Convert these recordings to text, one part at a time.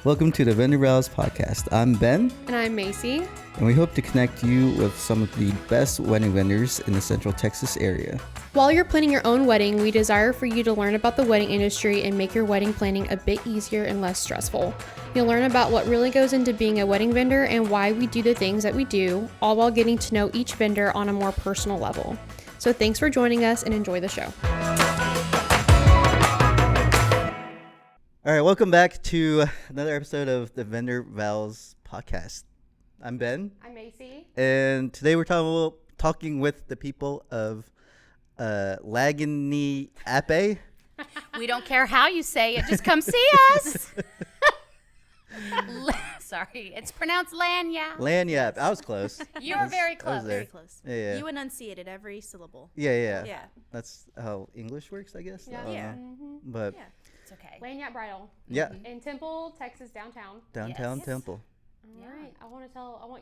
Welcome to the Vendor Vows Podcast. I'm Ben. And I'm Macy. And we hope to connect you with some of the best wedding vendors in the Central Texas area. While you're planning your own wedding, we desire for you to learn about the wedding industry and make your wedding planning a bit easier and less stressful. You'll learn about what really goes into being a wedding vendor and why we do the things that we do, all while getting to know each vendor on a more personal level. So thanks for joining us and enjoy the show. All right, welcome back to another episode of the Vendor Vows Podcast. I'm Ben. I'm Macy. And today we're talking with the people of Lagniappe. We don't care how you say it. Just come see us. Sorry, it's pronounced Laniap. Laniap. I was close. You were very close. Very close. Yeah. You enunciated every syllable. Yeah. That's how English works, I guess. Yeah. I don't know. But Yeah. It's okay. Lagniappe Bridal. yeah, In Temple, Texas, downtown. downtown Yes. Temple. All right. I want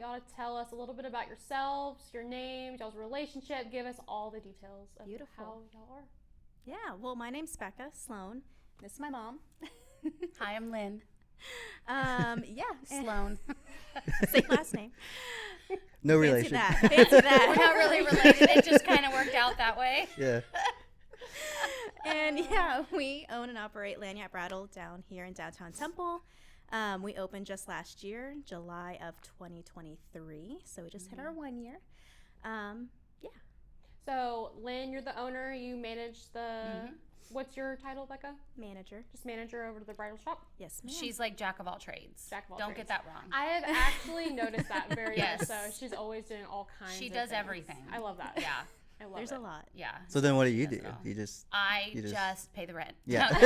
y'all to tell us a little bit about yourselves, your names, y'all's relationship. Give us all the details of Beautiful. how y'all are. Yeah. Well, my name's Becca Sloane. This is my mom. Hi, I'm Lynn. Yeah. Sloane. Same last name. No Fancy relation. that. Fancy that. We're not really related. It just kind of worked out that way. Yeah. And yeah, we own and operate Lagniappe Bridal down here in downtown Temple. We opened just last year, July of 2023. So we just hit our 1 year. Yeah. So, Lynn, you're the owner. You manage the. What's your title, Becca? Manager. Just manager over to the bridal shop. Yes, ma'am. She's like jack of all trades. Jack of all Don't trades. get that wrong. I have actually noticed that very Yes. much. So she's always doing all kinds. She of does things. everything. I love that. Yeah. I love There's it. a lot. Yeah. So then what do She you does do? it all. You just I You just- just pay the rent. Yeah. No.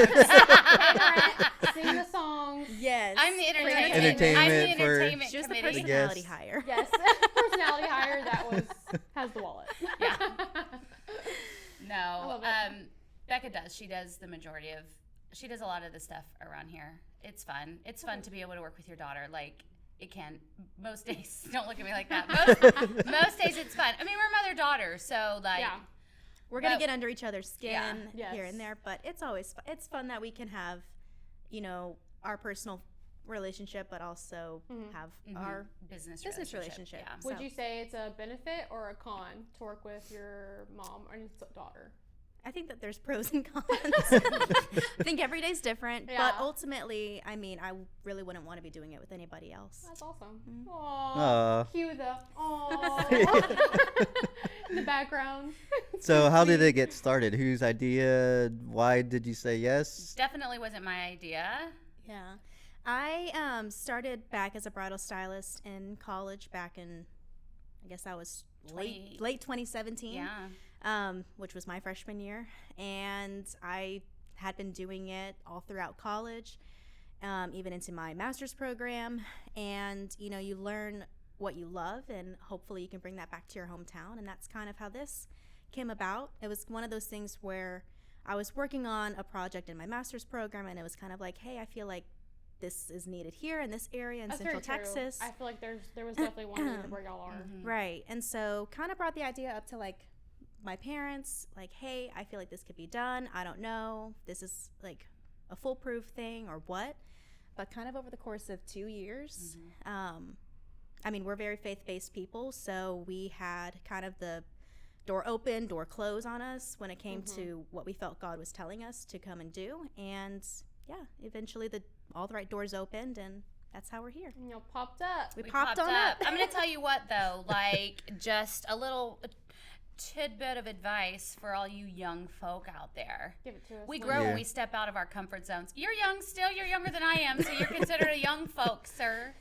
Sing the songs. Yes. I'm the entertainment. Entertainment I'm the for- entertainment She was the committee. personality Yes. hire. Yes, personality hire has the wallet. Yeah. I No, love it. Becca does. She does the majority of. She does a lot of the stuff around here. It's fun. It's fun to be able to work with your daughter. Like it can most days. Don't look at me like that. Most days it's fun. I mean, we're mother-daughter, so like. Yeah. We're gonna But- get under each other's skin Yeah. here Yes. and there, but it's always it's fun that we can have, our personal relationship, but also have our business relationship. Yeah. Would So- you say it's a benefit or a con to work with your mom and daughter? I think that there's pros and cons. I think every day's different, Yeah. but ultimately, I mean, I really wouldn't want to be doing it with anybody else. That's awesome. Mm-hmm. Aww. Aw. Cue the aww. in the background. So how did it get started? Whose idea? Why did you say yes? Definitely wasn't my idea. Yeah. I started back as a bridal stylist in college back in, I guess that was late 2017. Yeah. Which was my freshman year. And I had been doing it all throughout college, even into my master's program. And, you learn what you love, and hopefully you can bring that back to your hometown. And that's kind of how this came about. It was one of those things where I was working on a project in my master's program, and it was kind of like, hey, I feel like this is needed here in this area in That's Central very true. Texas. I feel like there was definitely one needed where y'all are. Right. And so kind of brought the idea up to like my parents, like, hey, I feel like this could be done. I don't know. This is like a foolproof thing or what. But kind of over the course of 2 years, I mean, we're very faith-based people. So we had kind of the door open, door close on us when it came to what we felt God was telling us to come and do. And yeah, eventually all the right doors opened, and that's how we're here. And y'all popped up. We popped on up. I'm going to tell you what, though, like just a little tidbit of advice for all you young folk out there. Give it to us. We Lynn. grow Yeah. when we step out of our comfort zones. You're young still. You're younger than I am, so you're considered a young folk, sir.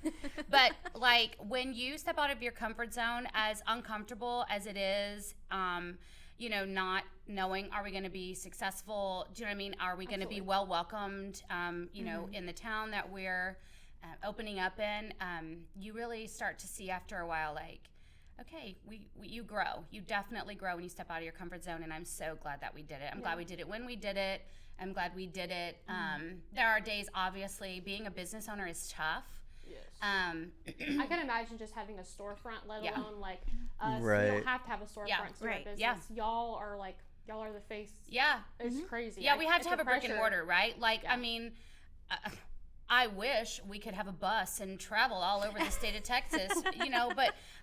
But, like, when you step out of your comfort zone, as uncomfortable as it is, not knowing, are we going to be successful? Do you know what I mean? Are we going to be Absolutely. well welcomed, in the town that we're opening up in? You really start to see after a while, like, okay, you grow. You definitely grow when you step out of your comfort zone, and I'm so glad that we did it. I'm glad we did it when we did it. I'm glad we did it. There are days, obviously, being a business owner is tough. Yes. I can imagine just having a storefront, let Yeah. alone like us. You Right. don't have to have a storefront Yeah. to start a Right. business. Yeah. Y'all are the face. Yeah. It's crazy. Yeah, we have It's to have the a brick and pressure. mortar, right? Like, Yeah. I mean, I wish we could have a bus and travel all over the state of Texas,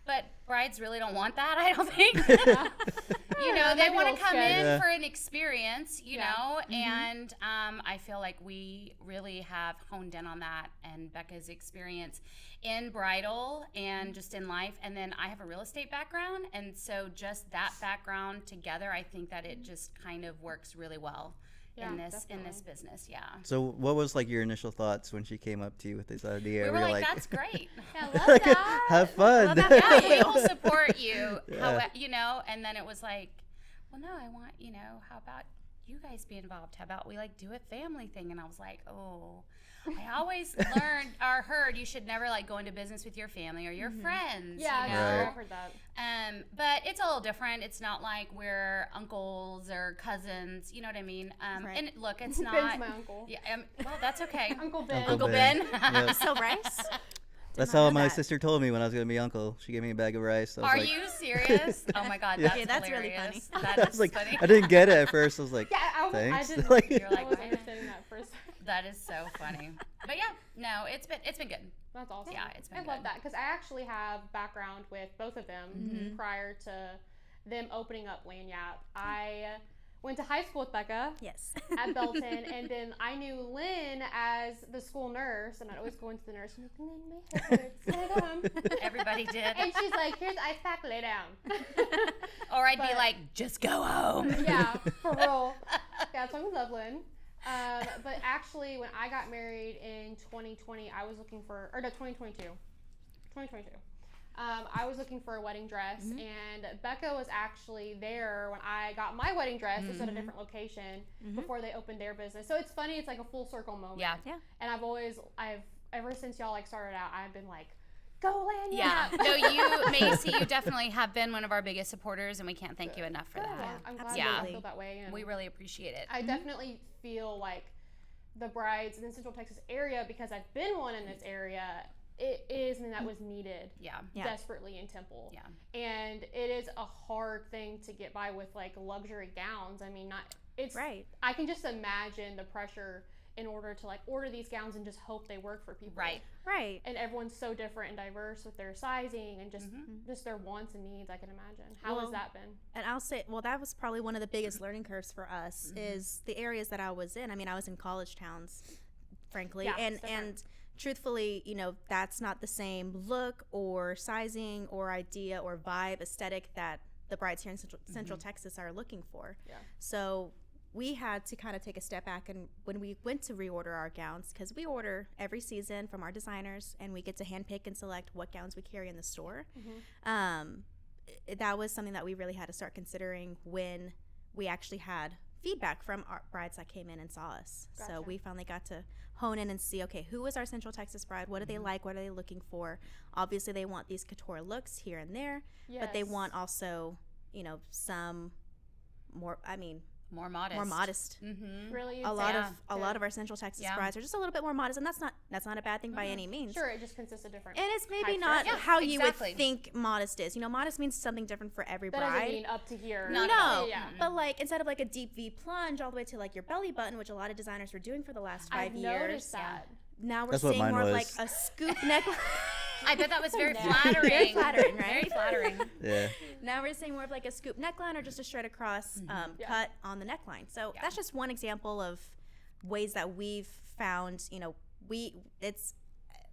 but brides really don't want that, I don't think. They want to come in for an experience, you know, and I feel like we really have honed in on that, and Becca's experience in bridal and just in life. And then I have a real estate background, and so just that background together, I think that it just kind of works really well. In this business, So what was like your initial thoughts when she came up to you with this idea? We were like, that's great. I love that. Have fun. Yeah, we will support you. And then it was like, well, no, I want, how about you guys be involved? How about we like do a family thing? And I was like, oh, I always learned or heard you should never like go into business with your family or your friends. Yeah, I've heard that. But it's a little different. It's not like we're uncles or cousins. You know what I mean? And look, it's not. Ben's my uncle. Yeah. Well, that's okay. Uncle Ben. Uncle Ben. Yep. So rice? That's how my sister told me when I was going to be uncle. She gave me a bag of rice. Are you serious? Oh my God, that's that's hilarious. really funny. That I is was like, funny. I didn't get it at first. I was like, thanks. I didn't. Like, You're like, I was "What?" understanding that first. That is so funny. But yeah, no, it's been good. That's awesome. Yeah, it's been I good. love that because I actually have background with both of them prior to them opening up Laniap. I went to high school with Becca. Yes. At Belton, and then I knew Lynn as the school nurse, and I'd always go into the nurse and be like, Lynn, my head hurts. Can I go home? Everybody did. And she's like, here's ice pack, lay down. Or I'd be like, just go home. Yeah, for real. Yeah, so we love Lynn. But actually, when I got married in 2020, I was looking for, or no, 2022. I was looking for a wedding dress, and Becca was actually there when I got my wedding dress. It's at a different location before they opened their business. So it's funny. It's like a full circle moment. Yeah. And I've ever since y'all like started out, I've been like, go Laniap. Yeah. No, you, Macy, you definitely have been one of our biggest supporters, and we can't thank you enough for that. Yeah, I'm glad Yeah. that I feel that way. And We really appreciate it. I definitely feel like the brides in the Central Texas area, because I've been one in this area, it is something that was needed Yeah. desperately in Temple. Yeah. And it is a hard thing to get by with like luxury gowns. I mean, it's Right. I can just imagine the pressure in order to like order these gowns and just hope they work for people. Right. Right. And everyone's so different and diverse with their sizing and just their wants and needs, I can imagine. How has that been? And I'll say, well, that was probably one of the biggest learning curves for us is the areas that I was in. I mean, I was in college towns, frankly, Yeah, and it's different. and truthfully, that's not the same look or sizing or idea or vibe, aesthetic that the brides here in Central Texas are looking for. Yeah. So we had to kind of take a step back, and when we went to reorder our gowns, because we order every season from our designers, and we get to handpick and select what gowns we carry in the store. That was something that we really had to start considering when we actually had feedback from our brides that came in and saw us. So Gotcha. we finally got to hone in and see, okay, who is our Central Texas bride? What do they like? What are they looking for? Obviously, they want these couture looks here and there, but they Yes. want also, some more, More modest. more modest. Really? A lot of our Central Texas Yeah. brides are just a little bit more modest, and that's not a bad thing by any means. Sure, it just consists of different. And it's maybe types, not right? Yeah, how you would exactly. think modest is. Modest means something different for every That bride. doesn't mean up to here. No, No, Yeah. but like instead of like a deep V plunge all the way to like your belly button, which a lot of designers were doing for the last 5 I've years. noticed that. Now we're That's what seeing mine more of like was. a scoop neckline. I bet that was very Very flattering. Very flattering, right? Very flattering. Yeah. Now we're seeing more of like a scoop neckline or just a straight across Yeah. cut on the neckline. So that's just one example of ways that we've found. It's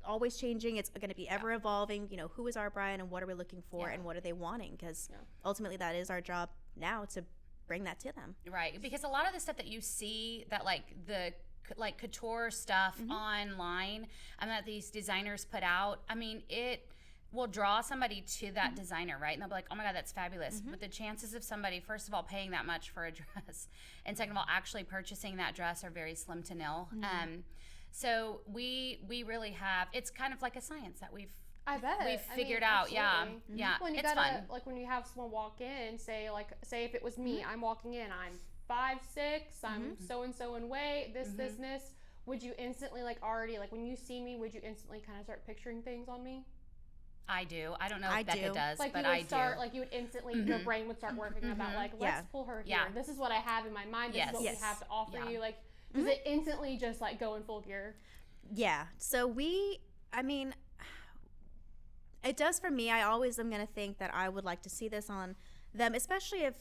always changing. It's going to be ever evolving. Who is our bride and what are we looking for and what are they wanting? Because ultimately that is our job now to bring that to them. Right, because a lot of the stuff that you see that the couture stuff online and that these designers put out, it will draw somebody to that designer, right? And they'll be like, oh my God, that's fabulous. But the chances of somebody, first of all, paying that much for a dress, and second of all, actually purchasing that dress are very slim to nil. So we really have, it's kind of like a science that we've I bet. figured out. Yeah. Absolutely. Yeah. When you it's gotta, fun. like when you have someone walk in, say if it was me, I'm walking in, I'm 5'6", I'm so and so in weight, this, would you instantly already when you see me, would you instantly kind of start picturing things on me? I do. I don't know I if Becca do. does, Like but you would I start, do. you would instantly, your brain would start working about let's Yeah. pull her here. Yeah. This is what I have in my mind. This is what Yes. we have to offer Yeah. you. Does it instantly just go in full gear? Yeah. So I mean, it does for me. I always am going to think that I would like to see this on them, especially if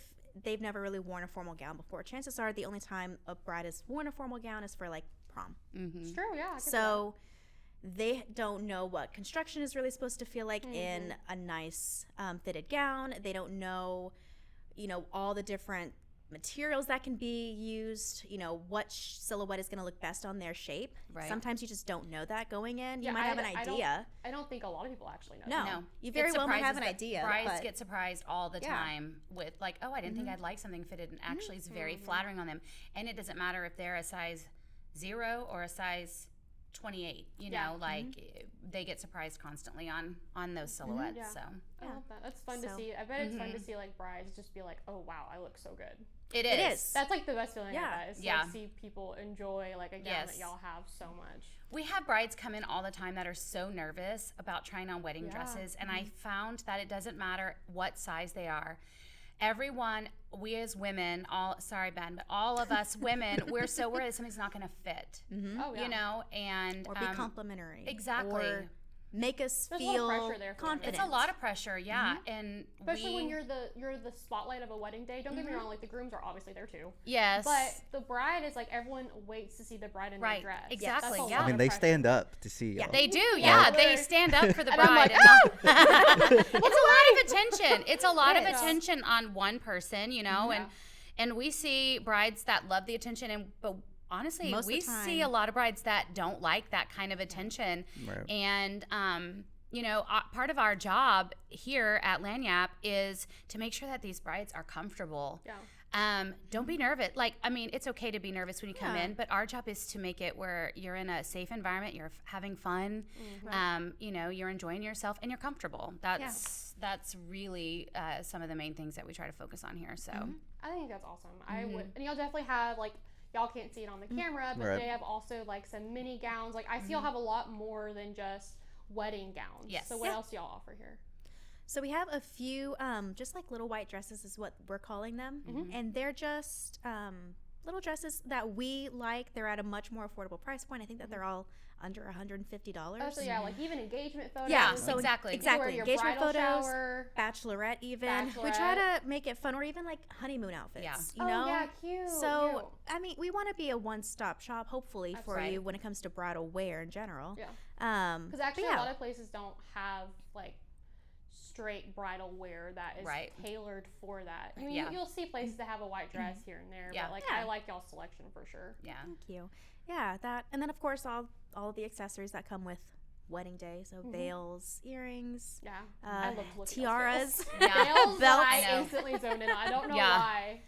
they've never really worn a formal gown before. Chances are the only time a bride has worn a formal gown is for like prom. It's true, yeah. So they don't know what construction is really supposed to feel like in a nice fitted gown. They don't know, all the different materials that can be used, what silhouette is going to look best on their shape. Right. Sometimes you just don't know that going in. You might have an idea. I don't think a lot of people actually know. No. You very well might have an idea. Brides get surprised all the time with like, oh, I didn't think I'd like something fitted, and actually it's very flattering on them. And it doesn't matter if they're a size 0 or a size 28, they get surprised constantly on those silhouettes. So I love that. That's fun to see. I bet it's fun to see like brides just be like, oh wow, I look so good. It is. That's like the best feeling I get, is Yeah. like see people enjoy like a gown that y'all have so much. We have brides come in all the time that are so nervous about trying on wedding dresses, and I found that it doesn't matter what size they are. Everyone, we as women, sorry Ben, but all of us women, we're so worried that something's not going to fit. Oh yeah. And or be complimentary. Exactly. Or make us There's a lot of feel pressure there for confident. It's a lot of pressure, and Especially when you're the spotlight of a wedding day. Don't get me wrong, like the grooms are obviously there too. Yes. But the bride is like, everyone waits to see the bride in their dress. Exactly. That's a Yeah. lot I mean, of they pressure. stand up to see y'all. They do, Yeah, They literally. stand up for the And I'm bride. like, It's a lot of attention. It's a lot of is. attention on one person, and we see brides that love the attention, but honestly, Most of we the time. see a lot of brides that don't like that kind of attention. Right. And part of our job here at Laniap is to make sure that these brides are comfortable. Yeah. Don't be nervous. It's okay to be nervous when you come in, but our job is to make it where you're in a safe environment, you're having fun, you're enjoying yourself, and you're comfortable. That's really some of the main things that we try to focus on here. So I think that's awesome. I would, and y'all definitely have like, y'all can't see it on the camera, but Right. they have also like some mini gowns. Like I see y'all have a lot more than just wedding gowns. Yes. So what else do y'all offer here? So we have a few, just like little white dresses is what we're calling them. And they're just little dresses that we like. They're at a much more affordable price point. I think that they're all under $150. Oh, so yeah, like even engagement photos. Yeah, so exactly. Exactly. Your Engagement bridal photos, shower. bachelorette even. We try to make it fun, or even like honeymoon outfits. Yeah. You know? Oh yeah, cute. So, I mean, we want to be a one-stop shop, hopefully, That's for right. you when it comes to bridal wear in general. Yeah. Because Because actually, a lot of places don't have like straight bridal wear that is Right. tailored for that. I mean, Yeah. you'll see places that have a white dress here and there, Yeah. but like Yeah. I like y'all's selection for sure. Yeah. Thank you. Yeah, that, and then of course all of the accessories that come with wedding day. So veils, earrings, Yeah, I love to look at tiaras. y'all's veils. Veils, Belts. I I know. instantly zone in. I don't know Yeah. why.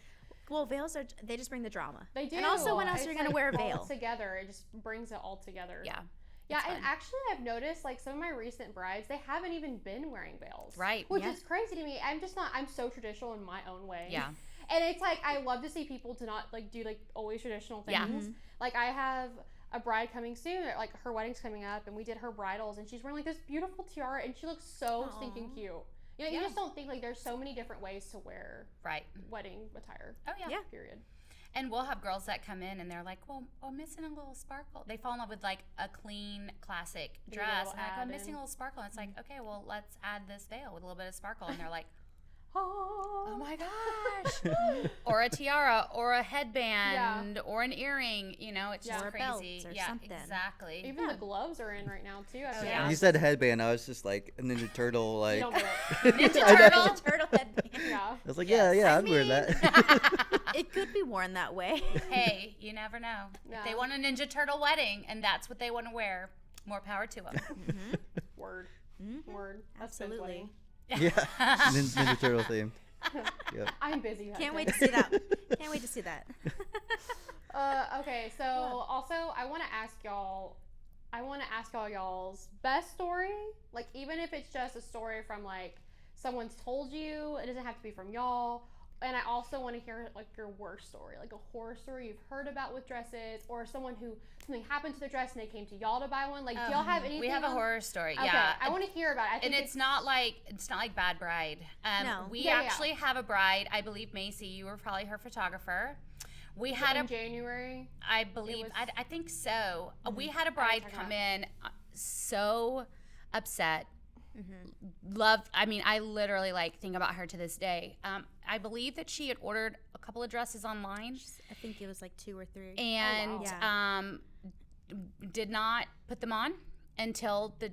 Well, veils they just bring the drama. They do. And also, when else It's you're gonna like wear a all veil? together? It just brings it all together. Yeah. Yeah, It's and fun. actually, I've noticed like some of my recent brides, they haven't even been wearing veils. Right. Which Yeah. is crazy to me. I'm just not. I'm so traditional in my own way. Yeah. And it's like I love to see people to not like do like always traditional things. Yeah. Like I have a bride coming soon. Like her wedding's coming up, and we did her bridals, and she's wearing like this beautiful tiara, and she looks so stinking cute. You know, you Yeah. just don't think like there's so many different ways to wear Right. wedding attire. Oh yeah. Yeah. Period. And we'll have girls that come in and they're like, well, I'm missing a little sparkle. They fall in love with like a clean, classic Need a dress. little And I go, add I'm missing in. a little sparkle. And it's like, okay, well, let's add this veil with a little bit of sparkle. And they're like, Oh my gosh. Or a tiara or a headband or an earring. You know, it's just Or a belt crazy. or Yeah, something. exactly. Even the gloves are in right now too. I mean, yeah. You said headband. I was just like a Ninja Turtle. Like You don't do it. Ninja I know. Turtle. Turtle headband. Yeah. I was like, Yes. yeah, I I'd wear mean- that. It could be worn that way. Hey, you never know. Yeah. If they want a Ninja Turtle wedding and that's what they want to wear, more power to them. Word. Mhm. Word. That's Ben's Absolutely. wedding. Yeah, Ninja Turtle theme. Yep. I'm busy. that Can't day. wait to see that. Can't wait to see that. Okay, so also I want to ask y'all y'all's best story. Like even if it's just a story from like someone's told you, it doesn't have to be from y'all. And I also want to hear like your worst story, like a horror story you've heard about with dresses, or someone who something happened to their dress and they came to y'all to buy one. Like, do y'all have anything? We have a on- horror story. Okay, Yeah. I want to hear about it. I think And it's not like Bad Bride. No. We Yeah, yeah. actually have a bride. I believe Macy, you were probably her photographer. We had in a January. I believe was- I think so. We had a bride talking come about. in so upset. Loved. I mean, I literally like think about her to this day. I believe that she had ordered a couple of dresses online I think it was like 2 or 3. and Yeah. did not put them on until the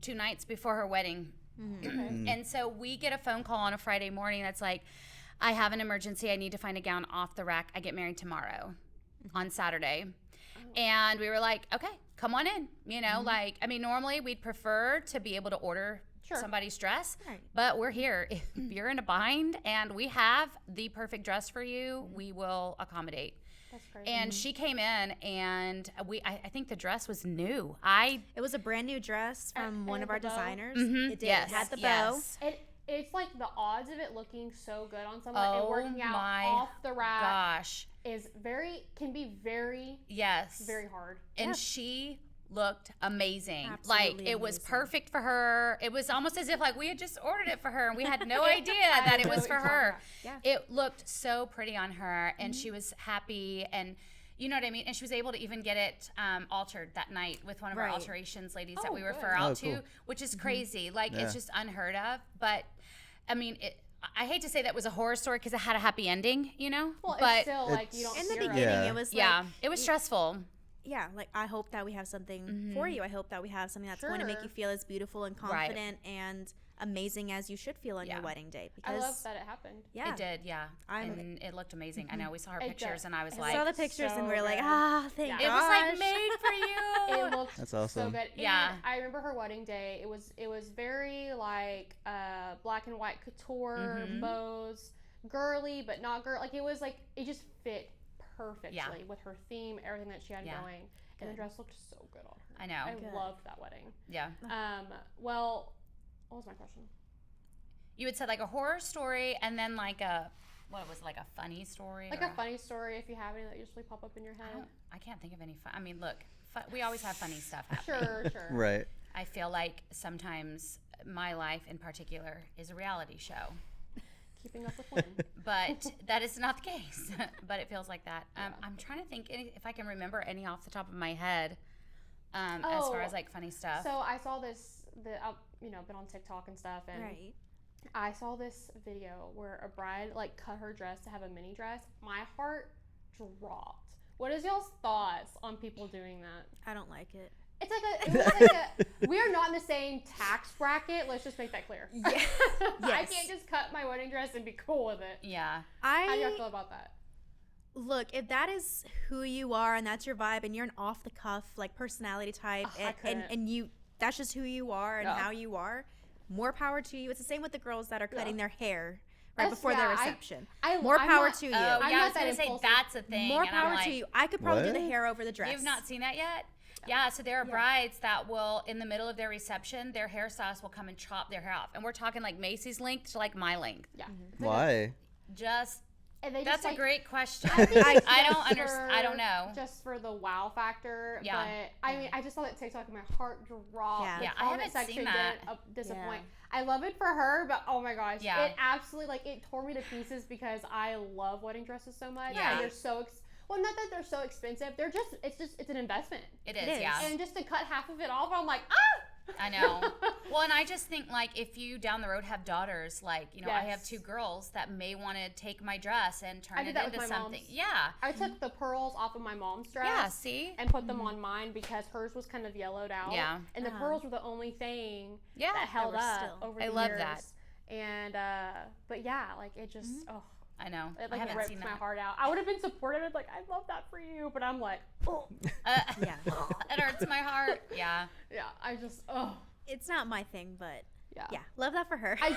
2 nights before her wedding. And so we get a phone call on a Friday morning that's like, I have an emergency. I need to find a gown off the rack. I get married tomorrow on Saturday. And we were like, okay, come on in. You know, like, I mean, normally we'd prefer to be able to order somebody's dress, Right. but we're here. If you're in a bind and we have the perfect dress for you, we will accommodate. That's crazy. And she came in and I think the dress was new. It was a brand new dress from one and of our the bow? designers. Mhm. It did. Yes, It had the yes. bow. It's like the odds of it looking so good on someone Oh and working out my off the rack Gosh. can be very, Yes. very hard. And she looked amazing. Absolutely like it was amazing. perfect for her. It was almost as if like we had just ordered it for her and we had no idea I that it know was what for you're talking her. about. Yeah. It looked so pretty on her and she was happy and you know what I mean? And she was able to even get it altered that night with one of our Right. alterations ladies that Oh, we good. refer Oh, out cool. to, which is crazy. Like Yeah. it's just unheard of. But I mean, I hate to say that was a horror story because it had a happy ending, you know? Well, but it's still like you don't In the hear it. beginning, Yeah. it was like, yeah, it was stressful. yeah, like I hope that we have something for you. I hope that we have something that's going to make Sure. you feel as beautiful and Right. confident and amazing as you should feel on Yeah. your wedding day. I Because love that it happened. yeah, It did, yeah. I'm- And it looked amazing. I know we saw her It pictures does. and I was I like, saw the pictures and we were like, good. thank Yeah. it was like gosh. made for you. It looked That's so awesome. good. Yeah. And I remember her wedding day. It was very like black and white couture, bows, girly but not girl. Like it was like it just fit perfectly with her theme, everything that she had Yeah. going. And the dress looked so good on her. I know. I Good. loved that wedding. Yeah. Well, what was my question? You had said like a horror story and then like a, what was it, like a funny story? Like or a funny story, if you have any that usually pop up in your head. I can't think of any fun. I mean, look, we always have funny stuff happen. Sure. Right. I feel like sometimes my life in particular is a reality show. Keeping up with Lynn. But that is not the case. But it feels like that. I'm trying to think if I can remember any off the top of my head as far as like funny stuff. So I saw this, I've been on TikTok and stuff, and Right. I saw this video where a bride like cut her dress to have a mini dress. My heart dropped. What is y'all's thoughts on people doing that? I don't like it. It's like we are not in the same tax bracket. Let's just make that clear. Yeah. I Yes. can't just cut my wedding dress and be cool with it. Yeah. How do y'all feel about that? Look, if that is who you are and that's your vibe and you're an off the cuff like personality type Ugh, I couldn't. and you that's just who you are and Yeah. how you are, more power to you. It's the same with the girls that are cutting their hair right That's- before yeah, their I- reception. I'm More power not- to you. Oh, yeah, I'm I not was that going to say impulsive. that's a thing. More and I'm power like, to you. I could probably do the What? hair over the dress. You've not seen that yet? Yeah, so there are brides that will, in the middle of their reception, their hairstylist will come and chop their hair off. And we're talking like Macy's length to like my length. Yeah. Why? Just, And they that's just, a like, great question. I think it's I don't just understand. I don't know. Just for the wow factor. Yeah. But I mean, I just saw that TikTok and my heart dropped. Yeah. The Yeah, I comment haven't section seen that. didn't disappoint. I love it for her, but oh my gosh, Yeah. it absolutely like it tore me to pieces because I love wedding dresses so much. Yeah. And they're so well, not that they're so expensive. They're just it's an investment. It It is, is. yeah. And just to cut half of it off, I'm like, ah. I know. Well, and I just think like if you down the road have daughters, like, you know, I have Yes. 2 girls that may want to take my dress and turn I it did that with into my something. mom's. Yeah. I took the pearls off of my mom's dress. Yeah, see? And put them on mine because hers was kind of yellowed out. Yeah. And the pearls were the only thing Yeah. that held were up still. over I the love years. that. And but yeah, like it just I know. it I like haven't ripped seen my that. heart out. I would have been supportive, like I love that for you, but I'm like, oh Yeah. It hurts my heart. Yeah. yeah, I just It's not my thing, but yeah. yeah, love that for her. I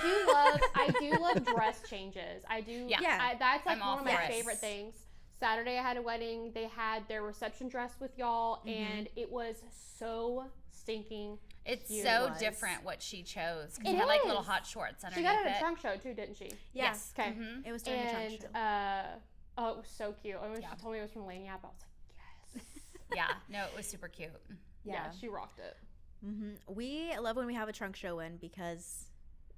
do love dress changes. I do. Yeah. Yeah. That's like I'm all one of my for it. favorite things. Saturday I had a wedding. They had their reception dress with y'all, and it was so stinking. It's Cute. so It was. different what she chose. 'Cause It she had like little is. hot shorts She underneath got it at it. a trunk show too, didn't she? Yeah. Yes. Okay. Mhm. It was during the trunk And show. oh, it was so cute. And when Yeah. she told me it was from Laniap, I was like, yes. Yeah. No, it was super cute. Yeah, she rocked it. We love when we have a trunk show in because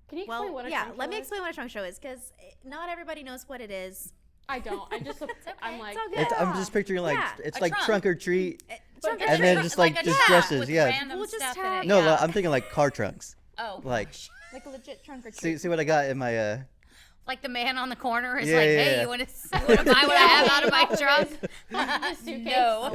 Can you explain what a yeah, trunk let show me is? explain what a trunk show is because not everybody knows what it is. I don't. I just I'm like, It's all good. I'm just picturing like Yeah, it's a like trunk. trunk or treat, Trunk or and then treat. just like a just trunk dresses. with Yeah. random We'll just stuff in have- it. No, yeah. I'm thinking like car trunks. Oh, Like, like a legit trunk or treat. see what I got in my like the man on the corner is Yeah, like, yeah, hey, yeah. you want to buy what I have out of my trunk? suitcase. No.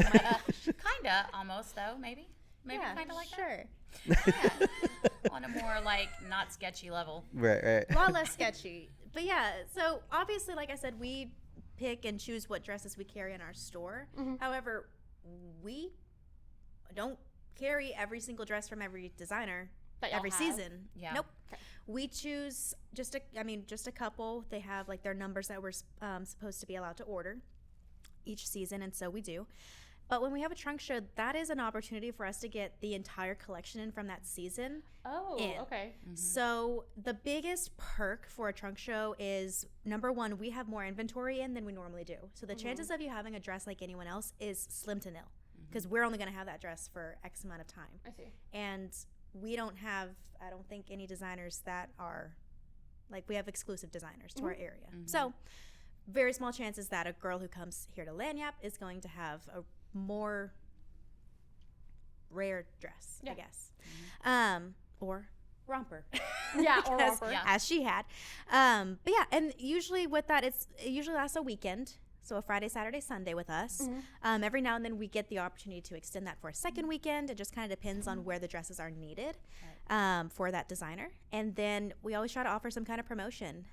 Kinda, almost though, maybe. Maybe Yeah, kinda like that. sure. On a more like not sketchy level. right. A lot less sketchy. But yeah, so obviously, like I said, we pick and choose what dresses we carry in our store. However, we don't carry every single dress from every designer That y'all every have? season. Yeah. Nope. We choose just a couple. They have like their numbers that we're supposed to be allowed to order each season, and so we do. But when we have a trunk show, that is an opportunity for us to get the entire collection in from that season. Oh, in. okay. So the biggest perk for a trunk show is, number one, we have more inventory in than we normally do. So the chances of you having a dress like anyone else is slim to nil, because we're only going to have that dress for X amount of time. I see. And we don't have, I don't think, any designers that are, like, we have exclusive designers to our area. So very small chances that a girl who comes here to Laniap is going to have a more rare dress, I guess. Or romper. Yeah, or as, romper. Yeah. as she had. But yeah, and usually with that, it usually lasts a weekend. So a Friday, Saturday, Sunday with us. Every now and then we get the opportunity to extend that for a second weekend. It just kind of depends on where the dresses are needed for that designer. And then we always try to offer some kind of promotion.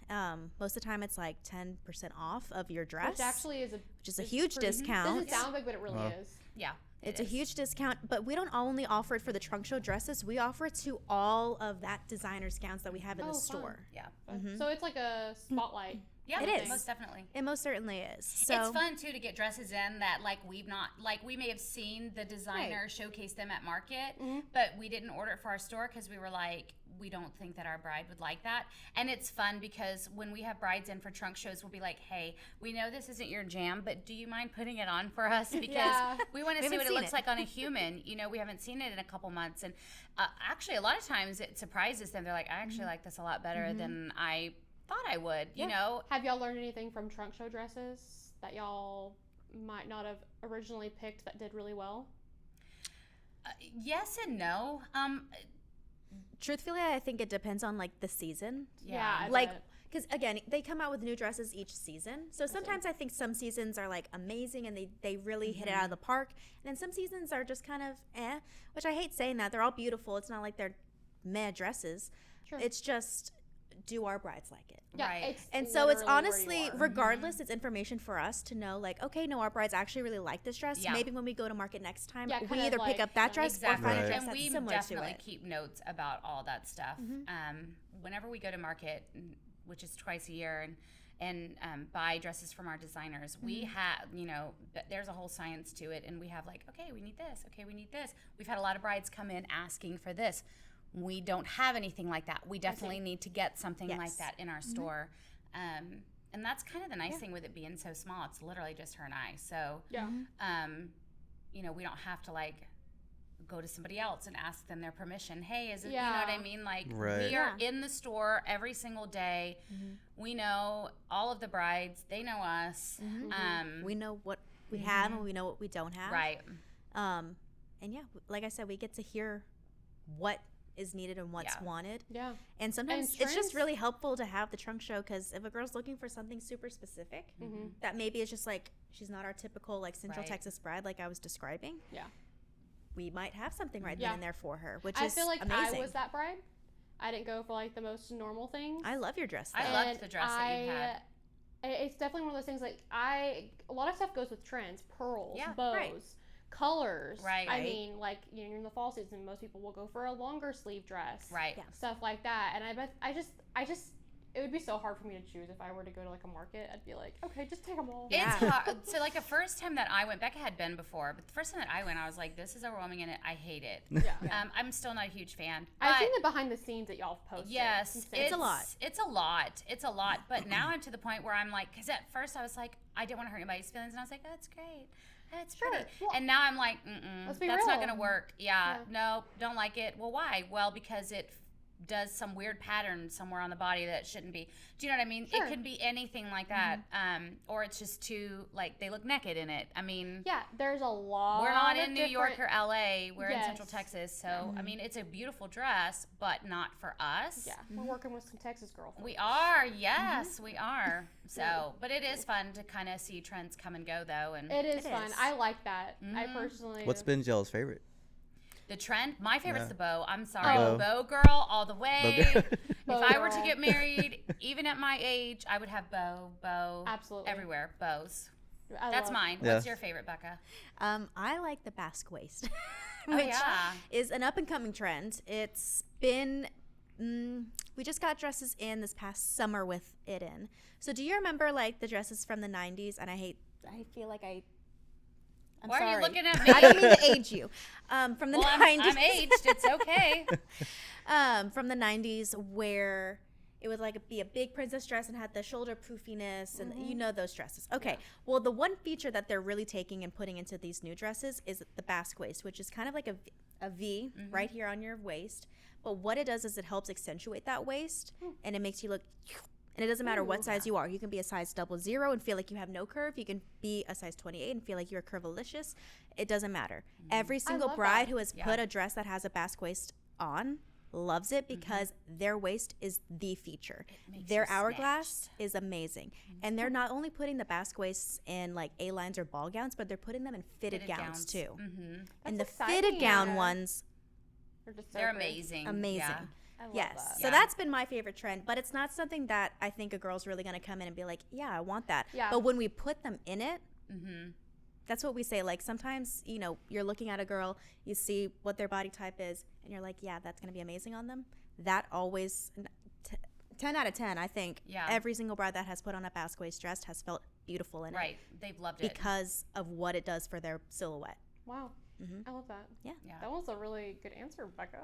Most of the time it's like 10% off of your dress, Which actually is a huge discount. Doesn't sound big, but it really is. Yeah. It's a huge discount, but we don't only offer it for the trunk show dresses. We offer it to all of that designer's gowns that we have in the Oh, fun. store. Yeah. So it's like a spotlight. Yeah, It is. most definitely. It most certainly is. So It's fun too to get dresses in that like we've not like we may have seen the designer showcase them at market, but we didn't order it for our store because we were like, we don't think that our bride would like that. And it's fun because when we have brides in for trunk shows, we'll be like, hey, we know this isn't your jam, but do you mind putting it on for us? Because Yeah. we want to We see what haven't it seen looks it. like on a human. You know, we haven't seen it in a couple months. And actually, a lot of times it surprises them. They're like, I actually like this a lot better than I thought I would, you know? Have y'all learned anything from trunk show dresses that y'all might not have originally picked that did really well? Yes and no. truthfully, I think it depends on like the season. Yeah, I Like, bet. because again, they come out with new dresses each season. So sometimes I think some seasons are like amazing and they really hit it out of the park. And then some seasons are just kind of which I hate saying that. They're all beautiful. It's not like they're meh dresses. Sure. It's just, do our brides like it? Yeah, Right. And so it's literally where you honestly, are. regardless, it's information for us to know, like, okay, no, our brides actually really like this dress. Yeah. Maybe when we go to market next time, Yeah, we kind of either like, pick up that dress Exactly. or find a Right. dress And that's we similar definitely to it. keep notes about all that stuff. Whenever we go to market, which is twice a year, and buy dresses from our designers, we have, there's a whole science to it, and we have like, okay, we need this. Okay, we need this. We've had a lot of brides come in asking for this. We don't have anything like that. We definitely need to get something like Yes. that in our store. And that's kind of the nice thing with it being so small. It's literally just her and I. So, Yeah. we don't have to like go to somebody else and ask them their permission. Hey, is it, Yeah. you know what I mean? Like Right. we are in the store every single day. We know all of the brides. They know us. We know what we have and we know what we don't have. Right. And yeah, like I said, we get to hear what is needed and what's Yeah. wanted. Yeah. And sometimes And it's just trends- really helpful to have the trunk show, because if a girl's looking for something super specific, that maybe is just like, she's not our typical like Central Right. Texas bride like I was describing, Yeah. we might have something right Yeah. then and there for her, which I is feel like amazing. I was that bride. I didn't go for like the most normal things. I love your dress. I though. loved And the dress that you had. It's definitely one of those things. Like a lot of stuff goes with trends, pearls, Yeah, bows, right. colors. Right. I Right. mean, like you're in the fall season, most people will go for a longer sleeve dress, Right. Yeah. stuff like that. And I just, it would be so hard for me to choose if I were to go to like a market. I'd be like, okay, just take them all. It's Yeah. hard. So like the first time that I went, Becca had been before, but the first time that I went, I was like, this is overwhelming and I hate it. Yeah. I'm still not a huge fan. I've but- seen the behind the scenes that y'all have posted. Yes, Insane. It's a lot. It's a lot. But now I'm to the point where I'm like, because at first I was like, I didn't want to hurt anybody's feelings, and I was like, oh, that's great. That's pretty. Well, and now I'm like, let's be that's not real. going to work. Yeah, Yeah. no, don't like it. Well, why? Well, because it does some weird pattern somewhere on the body that shouldn't be. Do you know what I mean? Sure. It could be anything like that. Or it's just too, like, they look naked in it. I mean, Yeah, there's a lot. we're not of in New York different- or LA. We're in Central Yes. Texas. So, I mean, it's a beautiful dress, but not for us. Yeah, we're working with some Texas girlfriends. We are, yes, we are. So, but it is fun to kind of see trends come and go, though. And It is It fun. is. I like that. I personally. What's been y'all's favorite? the trend, my favorite's Yeah. the bow. I'm sorry, Bow. bow girl all the way. girl. If Bow I were to girl. get married, even at my age, I would have bow, Absolutely. everywhere, bows. I That's love- mine. Yes. What's your favorite, Becca? I like the basque waist, Oh, which yeah. is an up and coming trend. It's been. We just got dresses in this past summer with it in. So do you remember like the dresses from the '90s? And I feel like I'm Why sorry. are you looking at me? I don't mean to age you. From the Well, 90s. I'm aged. It's okay. From the 90s where it would like be a big princess dress and had the shoulder poofiness and you know those dresses. Okay. Well, the one feature that they're really taking and putting into these new dresses is the basque waist, which is kind of like a V right here on your waist. But what it does is it helps accentuate that waist and it makes you look, and it doesn't matter what size you are. You can be a size 00 and feel like you have no curve. You can be a size 28 and feel like you're curvilicious. It doesn't matter. Every single love bride that. who has put a dress that has a basque waist on loves it because their waist is the feature. Their you hourglass is amazing. And they're not only putting the basque waists in like A-lines or ball gowns, but they're putting them in fitted gowns too. And the That's fitted gown exciting. ones, They're just so They're pretty. amazing. amazing. Yeah. I love Yes. that. So Yeah. that's been my favorite trend, but it's not something that I think a girl's really going to come in and be like, yeah, I want that. Yeah. But when we put them in it, that's what we say. Like sometimes, you know, you're looking at a girl, you see what their body type is, and you're like, yeah, that's going to be amazing on them. That always, 10 out of 10, I think. Yeah. Every single bride that has put on a basque waist dress has felt beautiful in Right. They've loved it it. because of what it does for their silhouette. Wow. I love that. Yeah. Yeah. That was a really good answer, Becca.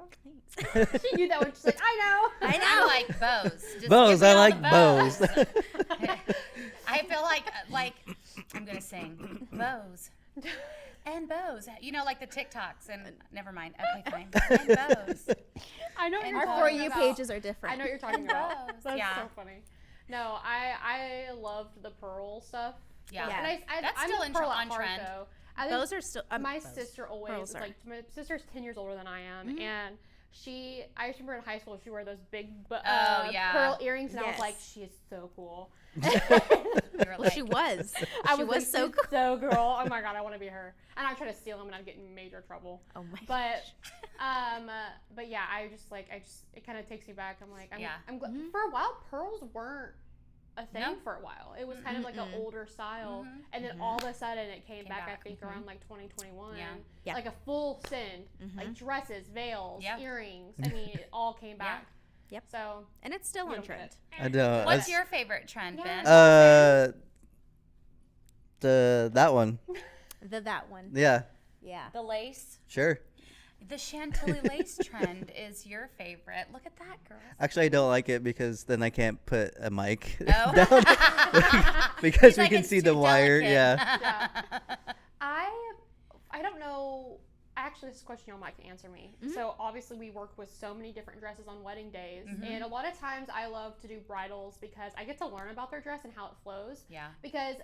Thanks. She knew that one. She's like, I know. I know. I like bows. Just Bows, give me I all like the bows. I feel like I'm gonna sing bows and bows. You know, like the TikToks and never mind. Okay, fine. And bows. I know what you're Our Our For talking You about. pages are different. I know what you're talking about. Bows. That's Yeah. so funny. No, I loved the pearl stuff. Yeah. Yeah. And That's I'm still a in pearl on at heart, trend. though. I think Those are still my bows. sister always Pearls are. like my sister's 10 years older than I am, and I just remember in high school she wore those big yeah. pearl earrings, and I was Yes. like, she is so cool. You were Well, like, she was. I She was, like, so she's cool. so girl. Oh my god, I want to be her. And I try to steal them, and I'd get in major trouble. Oh my But but yeah, it kind of takes me back. I'm like, I'm glad for a while pearls weren't a thing No. for a while. It was kind of like an older style, and then all of a sudden it came back. I back. think around like 2021, Yeah. like a full send, like dresses, veils, Yeah. earrings. I mean, it all came back. Yep. So And it's still you on don't get trend. it. I know. what's your favorite trend, Yeah. Ben? That one. That one. Yeah, Yeah. The lace. sure. The Chantilly lace trend is your favorite. Look at that, girl. Actually, I don't like it because then I can't put a mic Oh. down because He's we like, can "It's see too the wire. delicate." Yeah. I don't know. Actually, this question y'all might can answer me. So obviously we work with so many different dresses on wedding days, and a lot of times I love to do bridals because I get to learn about their dress and how it flows. Yeah. Because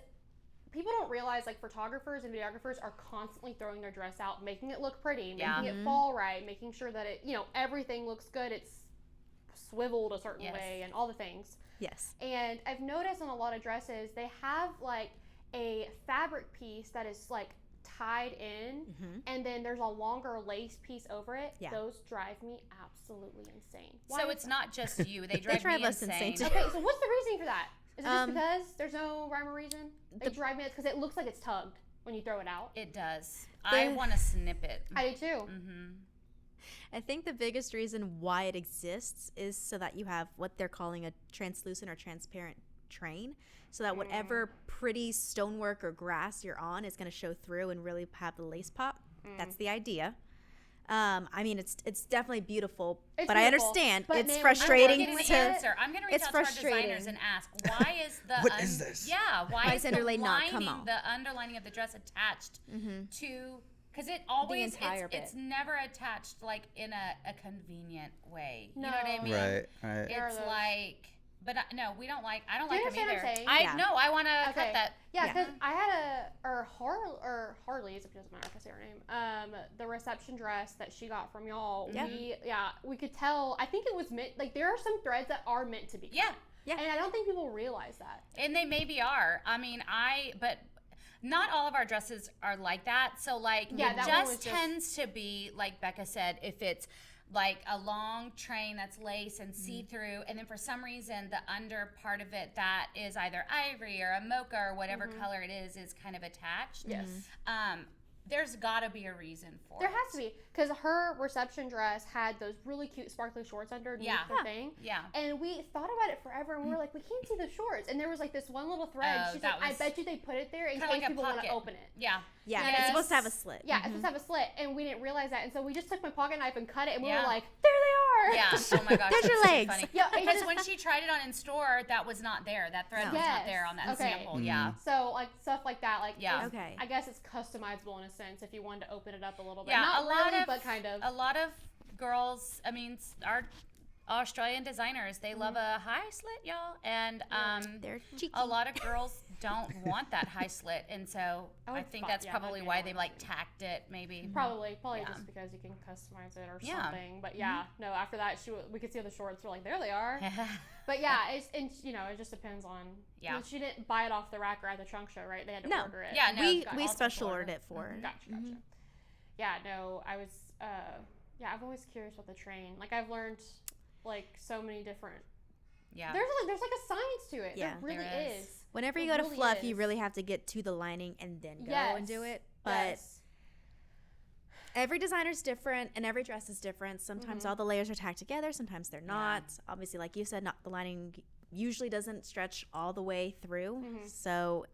people don't realize, like, photographers and videographers are constantly throwing their dress out, making it look pretty, making it fall right, making sure that it, everything looks good. It's swiveled a certain way and all the things. Yes. And I've noticed on a lot of dresses, they have like a fabric piece that is like tied in, and then there's a longer lace piece over it. Yeah. Those drive me absolutely insane. So it's not just you. They drive, drive me us insane, too. Okay, so what's the reasoning for that? Is it just because there's no rhyme or reason? They drive me because it looks like it's tugged when you throw it out. It does. I want to snip it. I do too. I think the biggest reason why it exists is so that you have what they're calling a translucent or transparent train, so that whatever pretty stonework or grass you're on is going to show through and really have the lace pop. That's the idea. I mean, it's definitely beautiful, It's but I beautiful, understand but it's man, frustrating I'm gonna to. answer. I'm gonna reach it's out to our designers frustrating. and ask, why is the What is this? Yeah, why Why is does the underlay not come lining, out? the underlining of the dress attached to Because it always, entire it's never attached like in a convenient way. You No. know what I mean? Right. It's like, but no, we don't like, I don't Do you like them understand either. what I'm saying? No, I want to Okay. cut that. Yeah, Yeah. because I had Harley's, if it doesn't matter if I say her name, the reception dress that she got from y'all, Yeah. we could tell, I think it was meant, like, there are some threads that are meant to be cut. Yeah. Yeah. And I don't think people realize that. And they maybe are. I mean, but not all of our dresses are like that. So, like, Yeah, it that one was just just- tends to be, like Becca said, if it's like a long train that's lace and see-through, and then for some reason the under part of it that is either ivory or a mocha or whatever color it is kind of attached. Yes. There's got to be a reason for There it. has to be, because her reception dress had those really cute sparkly shorts underneath the thing. Yeah. And we thought about it forever, and we were like, we can't see the shorts. And there was like this one little thread. Oh, She's that like, I was bet you they put it there in kinda case like a people want to pocket. open it. Yeah. Yeah, Yes. it's supposed to have a slit. Yeah, it's supposed to have a slit, and we didn't realize that. And so we just took my pocket knife and cut it, and we Yeah. were like, there they are. Yeah. Oh my gosh. There's your that's so legs. funny. Yeah, it Because just- when she tried it on in store, that was not there. That thread was not there on that Okay. sample. Yeah. So like stuff like that, like Yeah. Okay. I guess it's customizable in a sense if you wanted to open it up a little bit. Yeah, Not a lot really, of, but kind of. A lot of girls, I mean, our Australian designers, they love a high slit, y'all. And They're cheeky. a lot of girls don't want that high slit. And so I I would think fi- that's yeah, probably that'd be why they annoying like too. tacked it, maybe. Probably Yeah. just because you can customize it or Yeah. something. But yeah, no. After that, we could see the shorts. We're like, there they are. But yeah, it just depends on. Yeah. She didn't buy it off the rack or at the trunk show, right? They had to No. order it. Yeah, no, we got we all special order. ordered it for her. Gotcha. Yeah, no, I was. I'm always curious about the train. Like I've learned, like so many different. Yeah. There's like a science to it. Yeah. There really There is. is. Whenever you It go to really fluff, you is. really have to get to the lining and then go and do it. But Yes. every designer's different and every dress is different. Sometimes all the layers are tacked together, sometimes they're not. Obviously, like you said, not the lining usually doesn't stretch all the way through. So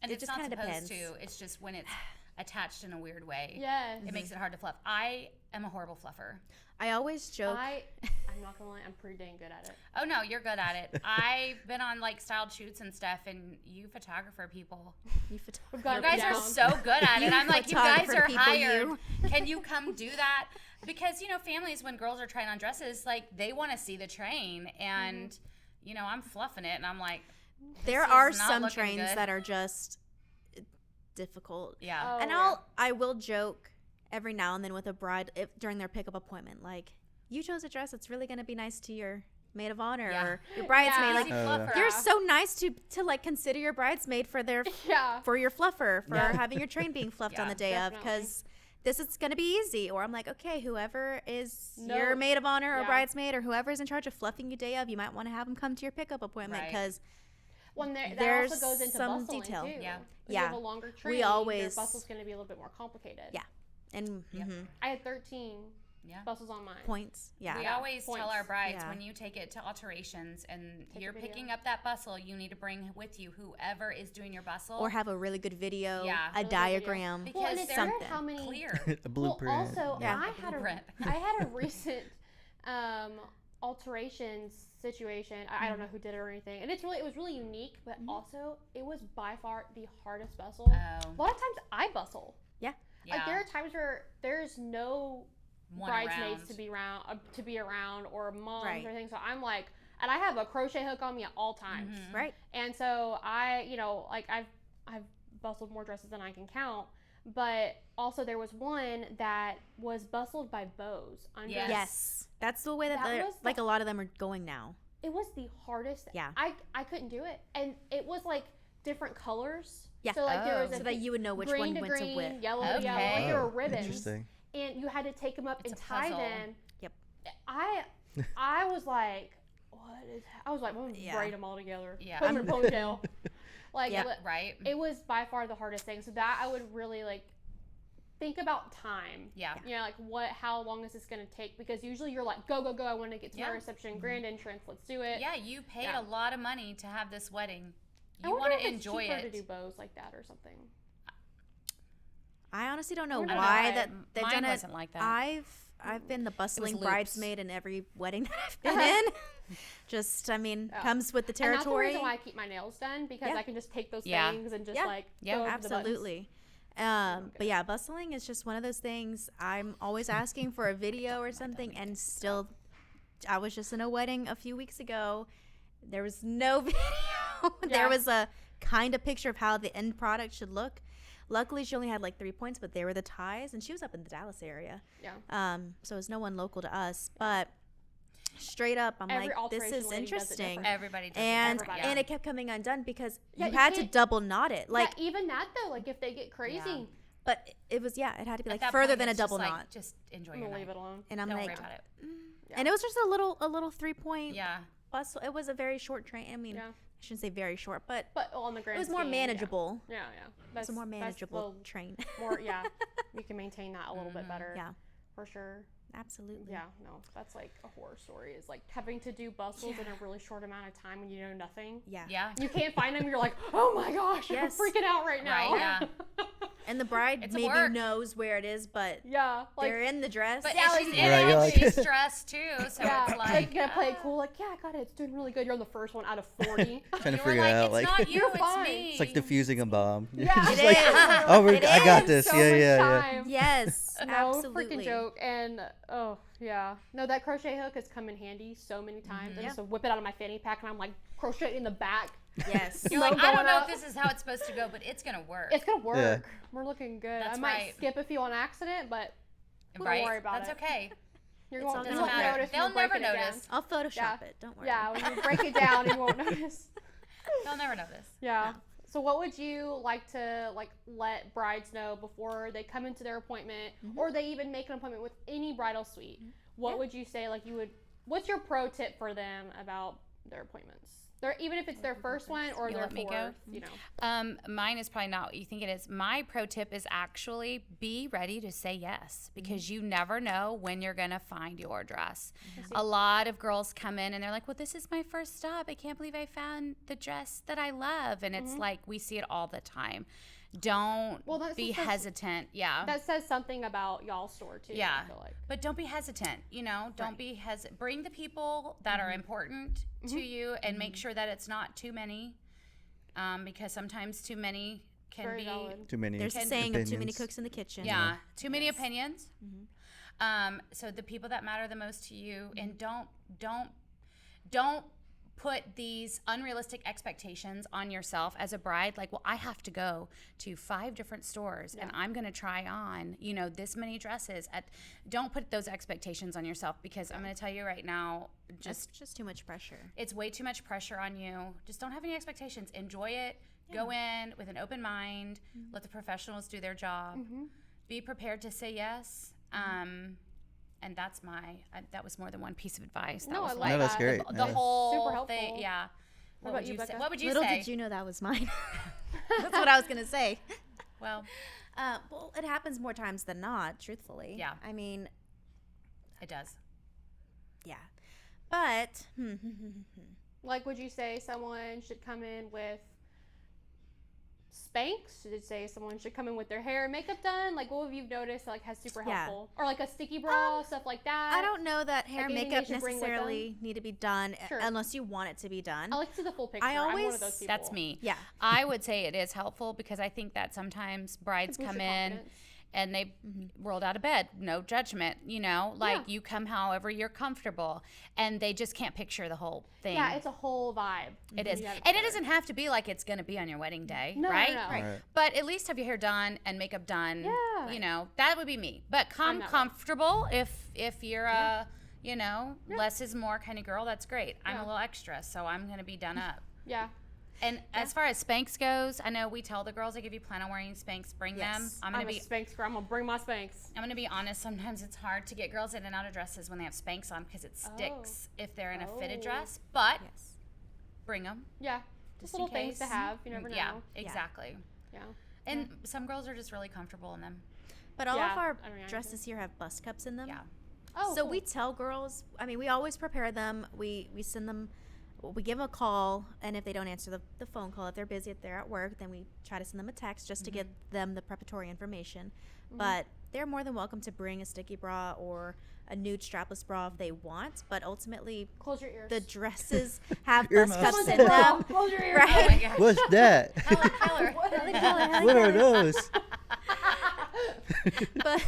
And it it's just not kind of supposed depends. to. It's just when it's attached in a weird way. Yes. It makes it hard to fluff. I am a horrible fluffer. I always joke. I'm not gonna lie, I'm pretty dang good at it. Oh no, you're good at it. I've been on like styled shoots and stuff, and you photographer people, You We've got you it guys are down. so good at it. I'm like, you guys photographer are people, hired. you. Can you come do that? Because families, when girls are trying on dresses, like they want to see the train, and I'm fluffing it, and I'm like, there is are not some looking trains good. that are just difficult. yeah, Oh, And yeah. I will joke every now and then with a bride during their pickup appointment, like, you chose a dress that's really going to be nice to your maid of honor Yeah. or your bridesmaid. Yeah. Like, Easy fluffer. you're so nice to like consider your bridesmaid for their Yeah. for your fluffer, for Yeah. having your train being fluffed on Yeah, the day of, definitely. because this is going to be easy. Or I'm like, okay, whoever is No. your maid of honor or Yeah. bridesmaid or whoever's in charge of fluffing you day of, you might want to have them come to your pickup appointment Right. because When that There's also goes into some bustling detail. too. Yeah. When Yeah. you have a longer train, We your always- bustle's going to be a little bit more complicated. Yeah. and Yep. I had 13 yeah. bustles on mine. points. Yeah. We Yeah. always tell Points. our brides Yeah. when you take it to alterations and Take a you're video. picking up that bustle, you need to bring with you whoever is doing your bustle. Or have a really good video, Yeah. a Really good video. diagram, Because Well, and it's they're weird something. how many. clear. A blueprint. Well, also, Yeah. I had Blueprint. a recent alterations situation. I don't know who did it or anything, and it was really unique. But also, it was by far the hardest bustle. A Oh, lot of times, I bustle. yeah. Like there are times where there's no One bridesmaids around. to be around or moms Right. or anything. So I'm like, and I have a crochet hook on me at all times. Mhm. right? And so I've bustled more dresses than I can count. But also there was one that was bustled by bows under. Yes. Yes, that's the way that, That was like a lot of them are going now. It was the hardest. Yeah. I couldn't do it, and it was like different colors. Yeah. So like there was Oh. a So that you would know which green one to went green, to which. yellow to yellow. Like Okay. there were Oh, ribbons, interesting. and you had to take them up It's and a tie puzzle. them. Yep. I was like, what is? I was like, I'm gonna Yeah. braid them all together. Yeah. Put them in a ponytail. Like Yep. Right? it was by far the hardest thing. So that I would really like think about time. Yeah. You know, like how long is this gonna take? Because usually you're like, go, go, go. I want to get to Yeah. my reception, grand entrance. Let's do it. Yeah, you paid Yeah. a lot of money to have this wedding. I You wonder want if to it's enjoy cheaper it. to do bows like that or something. I honestly don't know I don't know why why that they've Mine done it. wasn't like that. I've been the bustling loops. bridesmaid in every wedding that I've been in. Just, I mean, Yeah. comes with the And that's the territory. reason why I keep my nails done, because Yeah. I can just take those Yeah. things and just Yeah. like Yeah, go over the buttons. Absolutely. But yeah, bustling is just one of those things. I'm always asking for a video or something, and still, I was just in a wedding a few weeks ago. There was no video. There was a kind of picture of how the end product should look. Luckily, she only had like 3 points, but they were the ties, and she was up in the Dallas area. Yeah. So it's no one local to us, but straight up, I'm Every like, this alteration is lady does it interesting. different. Everybody does And it. and it kept coming undone because Yeah, you you had to can't- double knot it. Like, yeah, even that though, like if they get crazy, Yeah. but it was it had to be At like that further point, than a it's just double like, knot. Just enjoy I'm your gonna night. leave it alone. And I'm Don't like, worry about it. Yeah. and it was just a little 3-point Yeah. bustle. It was a very short train. I mean, Yeah. I shouldn't say very short, but But on the grand it was more scheme, manageable. Yeah, yeah. It's a more manageable train. More, yeah. We can maintain that a little bit better. Yeah. For sure. Absolutely. Yeah, no, that's like a horror story. Is like having to do bustles in a really short amount of time when you know nothing. Yeah. Yeah. You can't find them. You're like, oh my gosh, Yes. I'm freaking out right now. Right, yeah. And the bride It's a maybe work. knows where it is, but Yeah, like they're in the dress. But Yeah, she's like- in Right, it, you're like- she's stressed too, so yeah, it's like like you gotta play it cool. Like, yeah, I got it. It's doing really good. You're on the first one out of 40. Trying to you were figure like, out, it's like, not you, You're it's fine. me. it's like diffusing a bomb. Yeah, Just it like, is. oh, It I got is this. so Yeah, much yeah, yeah. time. Yes, No absolutely. freaking joke. And oh yeah, no, that crochet hook has come in handy so many times. I Yeah. just whip it out of my fanny pack and I'm like crocheting in the back. Yes. You're like, Slow I don't going know up. if this is how it's supposed to go, but it's gonna work. It's gonna work. Yeah. We're looking good. That's I might right. skip a few on accident, but don't right? worry about That's it. okay. You're It's all going, gonna you won't matter. notice. when They'll you never break it again. notice. I'll Photoshop Yeah. it. Don't worry. Yeah, when you break it down, you won't notice. They'll never notice. Yeah. So what would you like to let brides know before they come into their appointment or they even make an appointment with any bridal suite? What would you say what's your pro tip for them about their appointments? Even if it's their first one or You their let me go? fourth, you know. Mine is probably not what you think it is. My pro tip is actually be ready to say yes because you never know when you're going to find your dress. A lot of girls come in and they're like, well, this is my first stop. I can't believe I found the dress that I love. And it's like, we see it all the time. Don't that's be just- that's- hesitant. Yeah. That says something about y'all's store too. Yeah. I feel like. But don't be hesitant, don't be hesitant. Bring the people that are important to you and make sure that it's not too many because sometimes too many can Very be, valid. Too many. There's a saying of too many opinions. cooks in the kitchen. yeah, too many opinions. So the people that matter the most to you and don't put these unrealistic expectations on yourself as a bride. Like, well, I have to go to 5 different stores and I'm going to try on, this many dresses. Don't put those expectations on yourself because I'm going to tell you right now, That's just too much pressure. it's way too much pressure on you. Just don't have any expectations. Enjoy it. Go in with an open mind. Let the professionals do their job. Be prepared to say yes. And that's that was more than one piece of advice. That No, was I like No, that's that. great. the Yeah. whole Super helpful. thing. Yeah. What about would you, say? Becca? What would you Little say? did you know that was mine. That's what I was gonna say. Well, Well, it happens more times than not, truthfully. Yeah. I mean, it does. yeah. But Like, would you say someone should come in with Spanx? Should it say someone should come in with their hair and makeup done? Like, what have you noticed that has super Yeah. helpful? Or like a sticky bra, stuff like that? I don't know that hair and anything makeup they should bring with necessarily need to be done Sure. unless you want it to be done. I like to see the full picture. I I'm one always- of those people. That's me. Yeah. I would say it is helpful because I think that sometimes brides Boost come your in confidence. and they rolled out of bed, no judgment, like Yeah. you come however you're comfortable and they just can't picture the whole thing. Yeah, it's a whole vibe. It is. You gotta And try it doesn't have to be like it's going to be on your wedding day, No, no, right? no. Right. Right. But at least have your hair done and makeup done. Yeah. That would be me. But come not comfortable if you're a, less is more kind of girl, that's great. I'm a Yeah. little extra, so I'm going to be done up. Yeah. And as far as Spanx goes, I know we tell the girls, like, if you plan on wearing Spanx, bring them. Yes. I'm I'm gonna a Spanx girl. I'm gonna bring my Spanx. I'm gonna be honest. Sometimes it's hard to get girls in and out of dresses when they have Spanx on because it sticks if they're in a fitted Oh. dress. But Yes. bring them. Yeah. Just Just little in things to case. have. You never know. Yeah, exactly. Yeah. And some girls are just really comfortable in them. But all Yeah, of our I mean, I dresses here have bust cups in them. Yeah. Oh, So cool. we tell girls, we always prepare them. We send them, we give them a call, and if they don't answer the phone call, if they're busy, if they're at work, then we try to send them a text just to get them the preparatory information. But they're more than welcome to bring a sticky bra or a nude strapless bra if they want. But ultimately, Close your ears. the dresses have Ear bust muffs. cups in them. Close your ears. Oh my Right? gosh. What's that? Helen Keller. What are those? But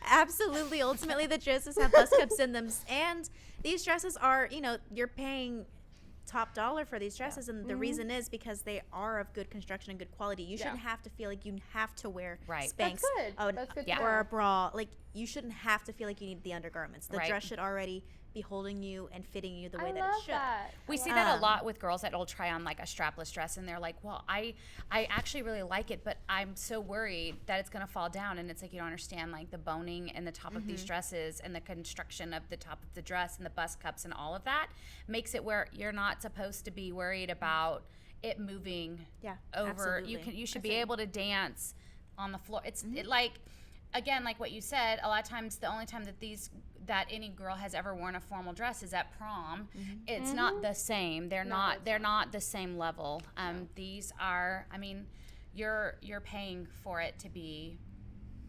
absolutely, ultimately, the dresses have bust cups in them, and these dresses are, you're paying top dollar for these dresses, and the reason is because they are of good construction and good quality. You shouldn't have to feel like you have to wear Spanx That's good. That's good to or know. a bra. Like, you shouldn't have to feel like you need the undergarments. The Right. dress should already be holding you and fitting you the way I that love it should. that. We see that a lot with girls that will try on like a strapless dress, and they're like, well, I actually really like it, but I'm so worried that it's going to fall down. And it's like, you don't understand, like the boning and the top of these dresses and the construction of the top of the dress and the bust cups and all of that makes it where you're not supposed to be worried about it moving over. Absolutely. You should be able to dance on the floor. It's like, again, like what you said, a lot of times the only time that any girl has ever worn a formal dress is at prom. It's not the same. They're not the same level. These are, I mean, you're paying for it to be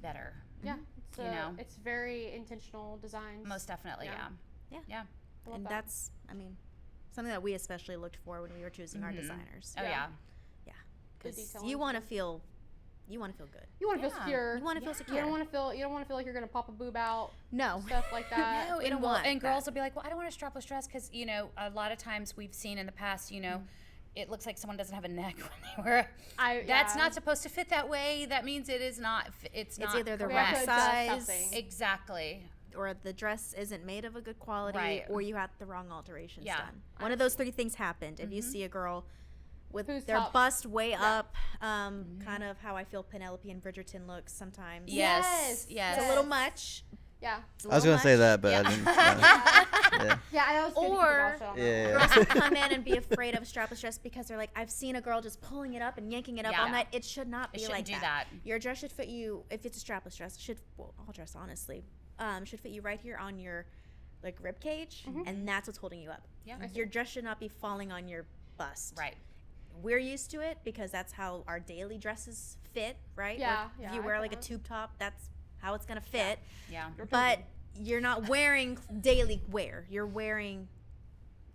better. Yeah. Mm-hmm. It's very intentional designs. Most definitely, Yeah. yeah. I love And that. that's, something that we especially looked for when we were choosing our designers. Oh yeah. Yeah, The because detail you into want to it. feel, you want to feel good. You want to feel Yeah. secure. You want to feel You secure. don't want to feel like you're gonna pop a boob out. No. Stuff like that. No, We don't and, want and that. girls will be like, well, I don't want a strapless dress because, a lot of times we've seen in the past, it looks like someone doesn't have a neck when they wear That's not supposed to fit that way. That means it is not, it's not either the We have wrong to adjust size, something. Exactly. or the dress isn't made of a good quality, Right. or you had the wrong alterations Yeah. done. One of those three things happened. If you see a girl with Who's their top- bust way up, kind of how I feel Penelope and Bridgerton looks sometimes. Yes. It's a little much. Yeah. It's a I was little gonna say much. that, but I didn't. Yeah. Yeah. I was thinking Or- about shit on that Yeah. one. Girls will come in and be afraid of a strapless dress because they're like, I've seen a girl just pulling it up and yanking it up Yeah. all night. It should not be It like shouldn't do that. Your dress should fit you. If it's a strapless dress, it should, well, all dress honestly, should fit you right here on your like rib cage, and that's what's holding you up. Yeah. Your dress should not be falling on your bust. Right. We're used to it because that's how our daily dresses fit, right? Yeah, Or if yeah, you I wear feel like a that. tube top, that's how it's gonna fit. Yeah. But you're not wearing daily wear. You're wearing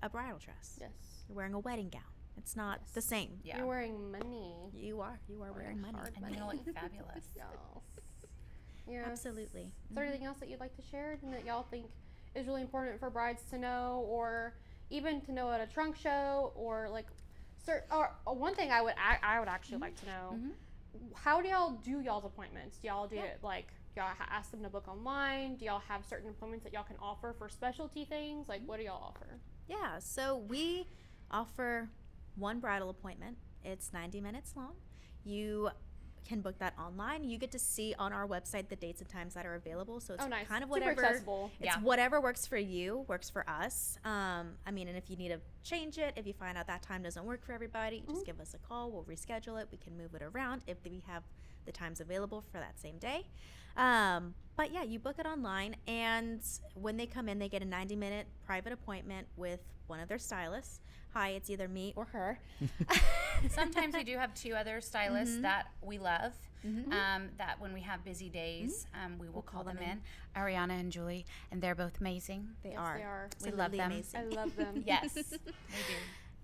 a bridal dress. Yes. You're wearing a wedding gown. It's not the same. Yeah. You're wearing money. You are wearing money. hard And you look fabulous. Yes. Yes. Absolutely. Is there anything else that you'd like to share and that y'all think is really important for brides to know, or even to know at a trunk show, or like, or one thing I would actually like to know, how do y'all do y'all's appointments? Do y'all do it like y'all ask them to book online? Do y'all have certain appointments that y'all can offer for specialty things? Like, what do y'all offer? Yeah, so we offer one bridal appointment. It's 90 minutes long. You can book that online. You get to see on our website the dates and times that are available. So it's Oh, nice. kind of Super whatever. accessible. It's Yeah. whatever works for you, works for us. And if you need to change it, if you find out that time doesn't work for everybody, just give us a call. We'll reschedule it. We can move it around if we have the times available for that same day. But yeah, you book it online, and when they come in, they get a 90-minute private appointment with one of their stylists. Hi, it's either me or her. Sometimes we do have two other stylists that we love. That when we have busy days, we will call them in. Ariana and Julie, and they're both amazing. They Yes, are. they are. We love Absolutely them. amazing. I love them. Yes, we do.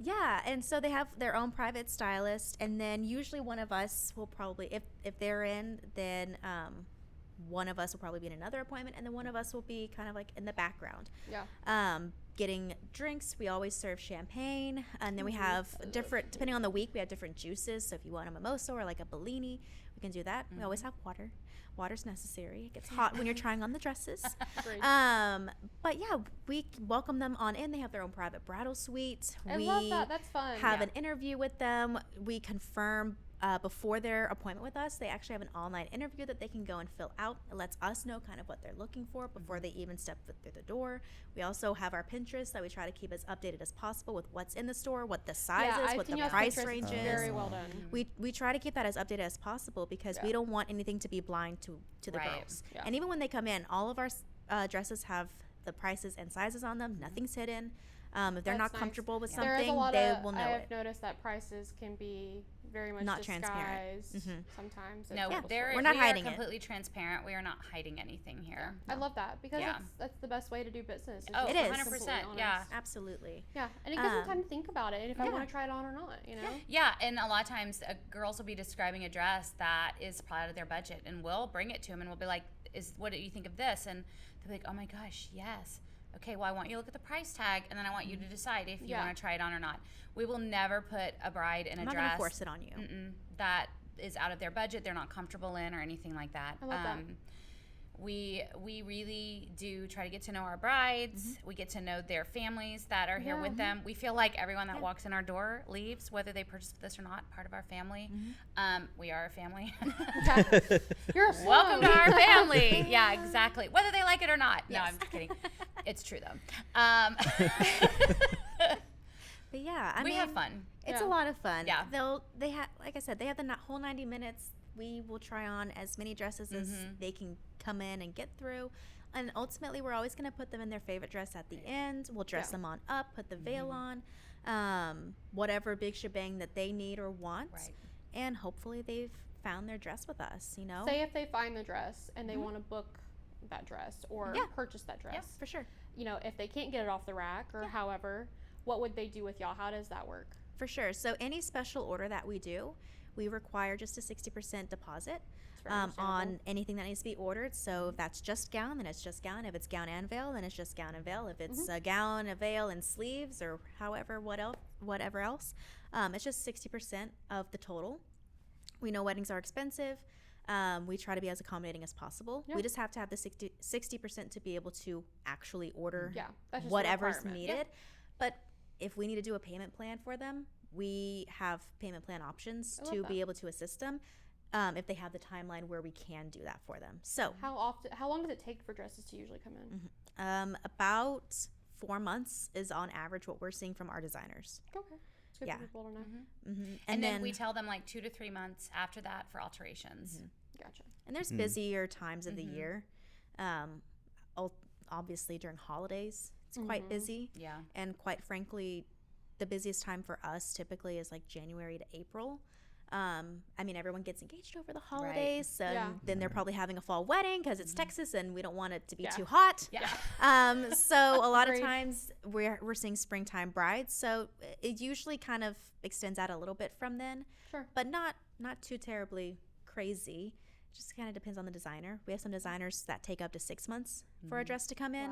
Yeah, and so they have their own private stylist, and then usually one of us will probably, if they're in, then one of us will probably be in another appointment, and then one of us will be kind of like in the background. Yeah. Getting drinks, we always serve champagne, and then we have different, depending on the week, we have different juices. So if you want a mimosa or like a Bellini, we can do that. We always have water. Water's necessary. It gets hot when you're trying on the dresses. Great. But yeah, we welcome them on in. They have their own private bridal suite. I We love that. That's fun. have Yeah. an interview with them. We confirm before their appointment with us. They actually have an online interview that they can go and fill out. It lets us know kind of what they're looking for before they even step foot through the door. We also have our Pinterest that we try to keep as updated as possible with what's in the store, what the size Yeah, is, I've what seen the y'all's price Pinterest. range It's is. very well done. We try to keep that as updated as possible because we Yeah. don't want anything to be blind to the Right. girls. Yeah. And even when they come in, all of our dresses have the prices and sizes on them. Nothing's hidden. If they're That's not nice. comfortable with There is a something, lot they of, will know I it. have noticed that prices can be very much Not transparent. disguised sometimes. at No, local there stores. We're not we hiding are it. completely transparent. We are not hiding anything here. I love that because Yeah. that's the best way to do business. Oh, It is. 100%. Yeah. Absolutely. Yeah, and it gives them Um, time to think about it and if I yeah. want to try it on or not, you know? Yeah, and a lot of times girls will be describing a dress that is out of their budget, and we'll bring it to them, and we'll be like, what do you think of this? And they'll be like, oh my gosh, yes. Okay, well, I want you to look at the price tag, and then I want you to decide if you Yeah. want to try it on or not. We will never put a bride in I'm a not going dress to force it on you. that is out of their budget, they're not comfortable in, or anything like that. I love that. We really do try to get to know our brides. We get to know their families that are here with them. We feel like everyone that walks in our door leaves, whether they purchase this or not, part of our family. We are a family. You're Welcome to Sloane. our family. Yeah, exactly. Whether they like it or not. No, I'm just kidding. It's true though. But yeah, I we mean, have fun. It's Yeah. a lot of fun. Yeah. They have, like I said, they have the whole 90 minutes. We will try on as many dresses as they can come in and get through. And ultimately, we're always going to put them in their favorite dress at the end. We'll dress them on up, put the veil on, whatever big shebang that they need or want. Right. And hopefully they've found their dress with us, you know? Say if they find the dress and they want to book that dress or Yeah. purchase that dress. Yeah. For sure. You know, if they can't get it off the rack or however, what would they do with y'all? How does that work? For sure. So any special order that we do, we require just a 60% deposit It's very understandable. on anything that needs to be ordered. So if that's just gown, then it's just gown. If it's gown and veil, then it's just gown and veil. If it's a gown, a veil, and sleeves, or whatever else, it's just 60% of the total. We know weddings are expensive. We try to be as accommodating as possible. Yeah. We just have to have the 60% to be able to actually order Yeah, that's just a whatever's requirement. needed. But if we need to do a payment plan for them, we have payment plan options I love to that. be able to assist them if they have the timeline where we can do that for them. So How long does it take for dresses to usually come in? about 4 months is on average what we're seeing from our designers. Okay. It's good Yeah. for people to know. And then we tell them like 2 to 3 months after that for alterations. Gotcha. and there's busier times of the year. Obviously during holidays, it's quite busy. Yeah. And quite frankly, the busiest time for us typically is like January to April. I mean, everyone gets engaged over the holidays, so Yeah. then they're probably having a fall wedding because it's Texas and we don't want it to be Yeah. too hot. Yeah. So a lot of Agreed. times we're seeing springtime brides, so it usually kind of extends out a little bit from then, Sure. but not too terribly crazy. Just kind of depends on the designer. We have some designers that take up to 6 months for a dress to come in.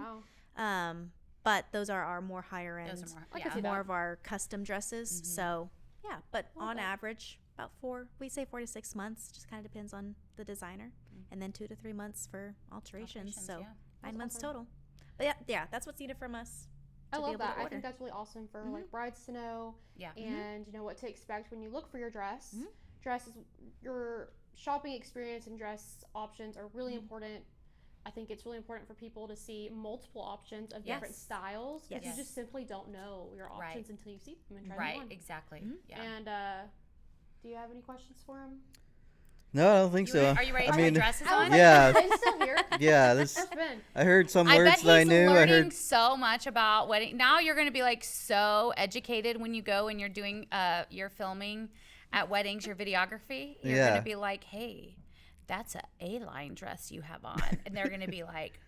Wow. But those are our more higher end, Those are more, I can see more that. of our custom dresses. So yeah, but on average, about 4 to 6 months. Just kind of depends on the designer, and then 2 to 3 months for alterations. So yeah. 9 months awesome. total. But yeah, that's what's needed from us. I to be love able to that. I order. think that's really awesome for like brides to know Yeah. and you know what to expect when you look for your dress. Dress is your shopping experience and dress options are really important. I think it's really important for people to see multiple options of different Yes. styles because Yes. you just simply don't know your options until you see them and try them Right. on. Exactly. Yeah. And do you have any questions for him? No, I don't think so. Are you ready to I try mean, dresses I was on? like, Yeah. Ben's still here. yeah, this. That's Ben. I heard some I words bet that I he's knew. I learning heard. so much about wedding. Now you're going to be like so educated when you go and you're doing your filming at weddings, your videography. You're Yeah. going to be like, hey, that's a A-line dress you have on, and they're going to be like,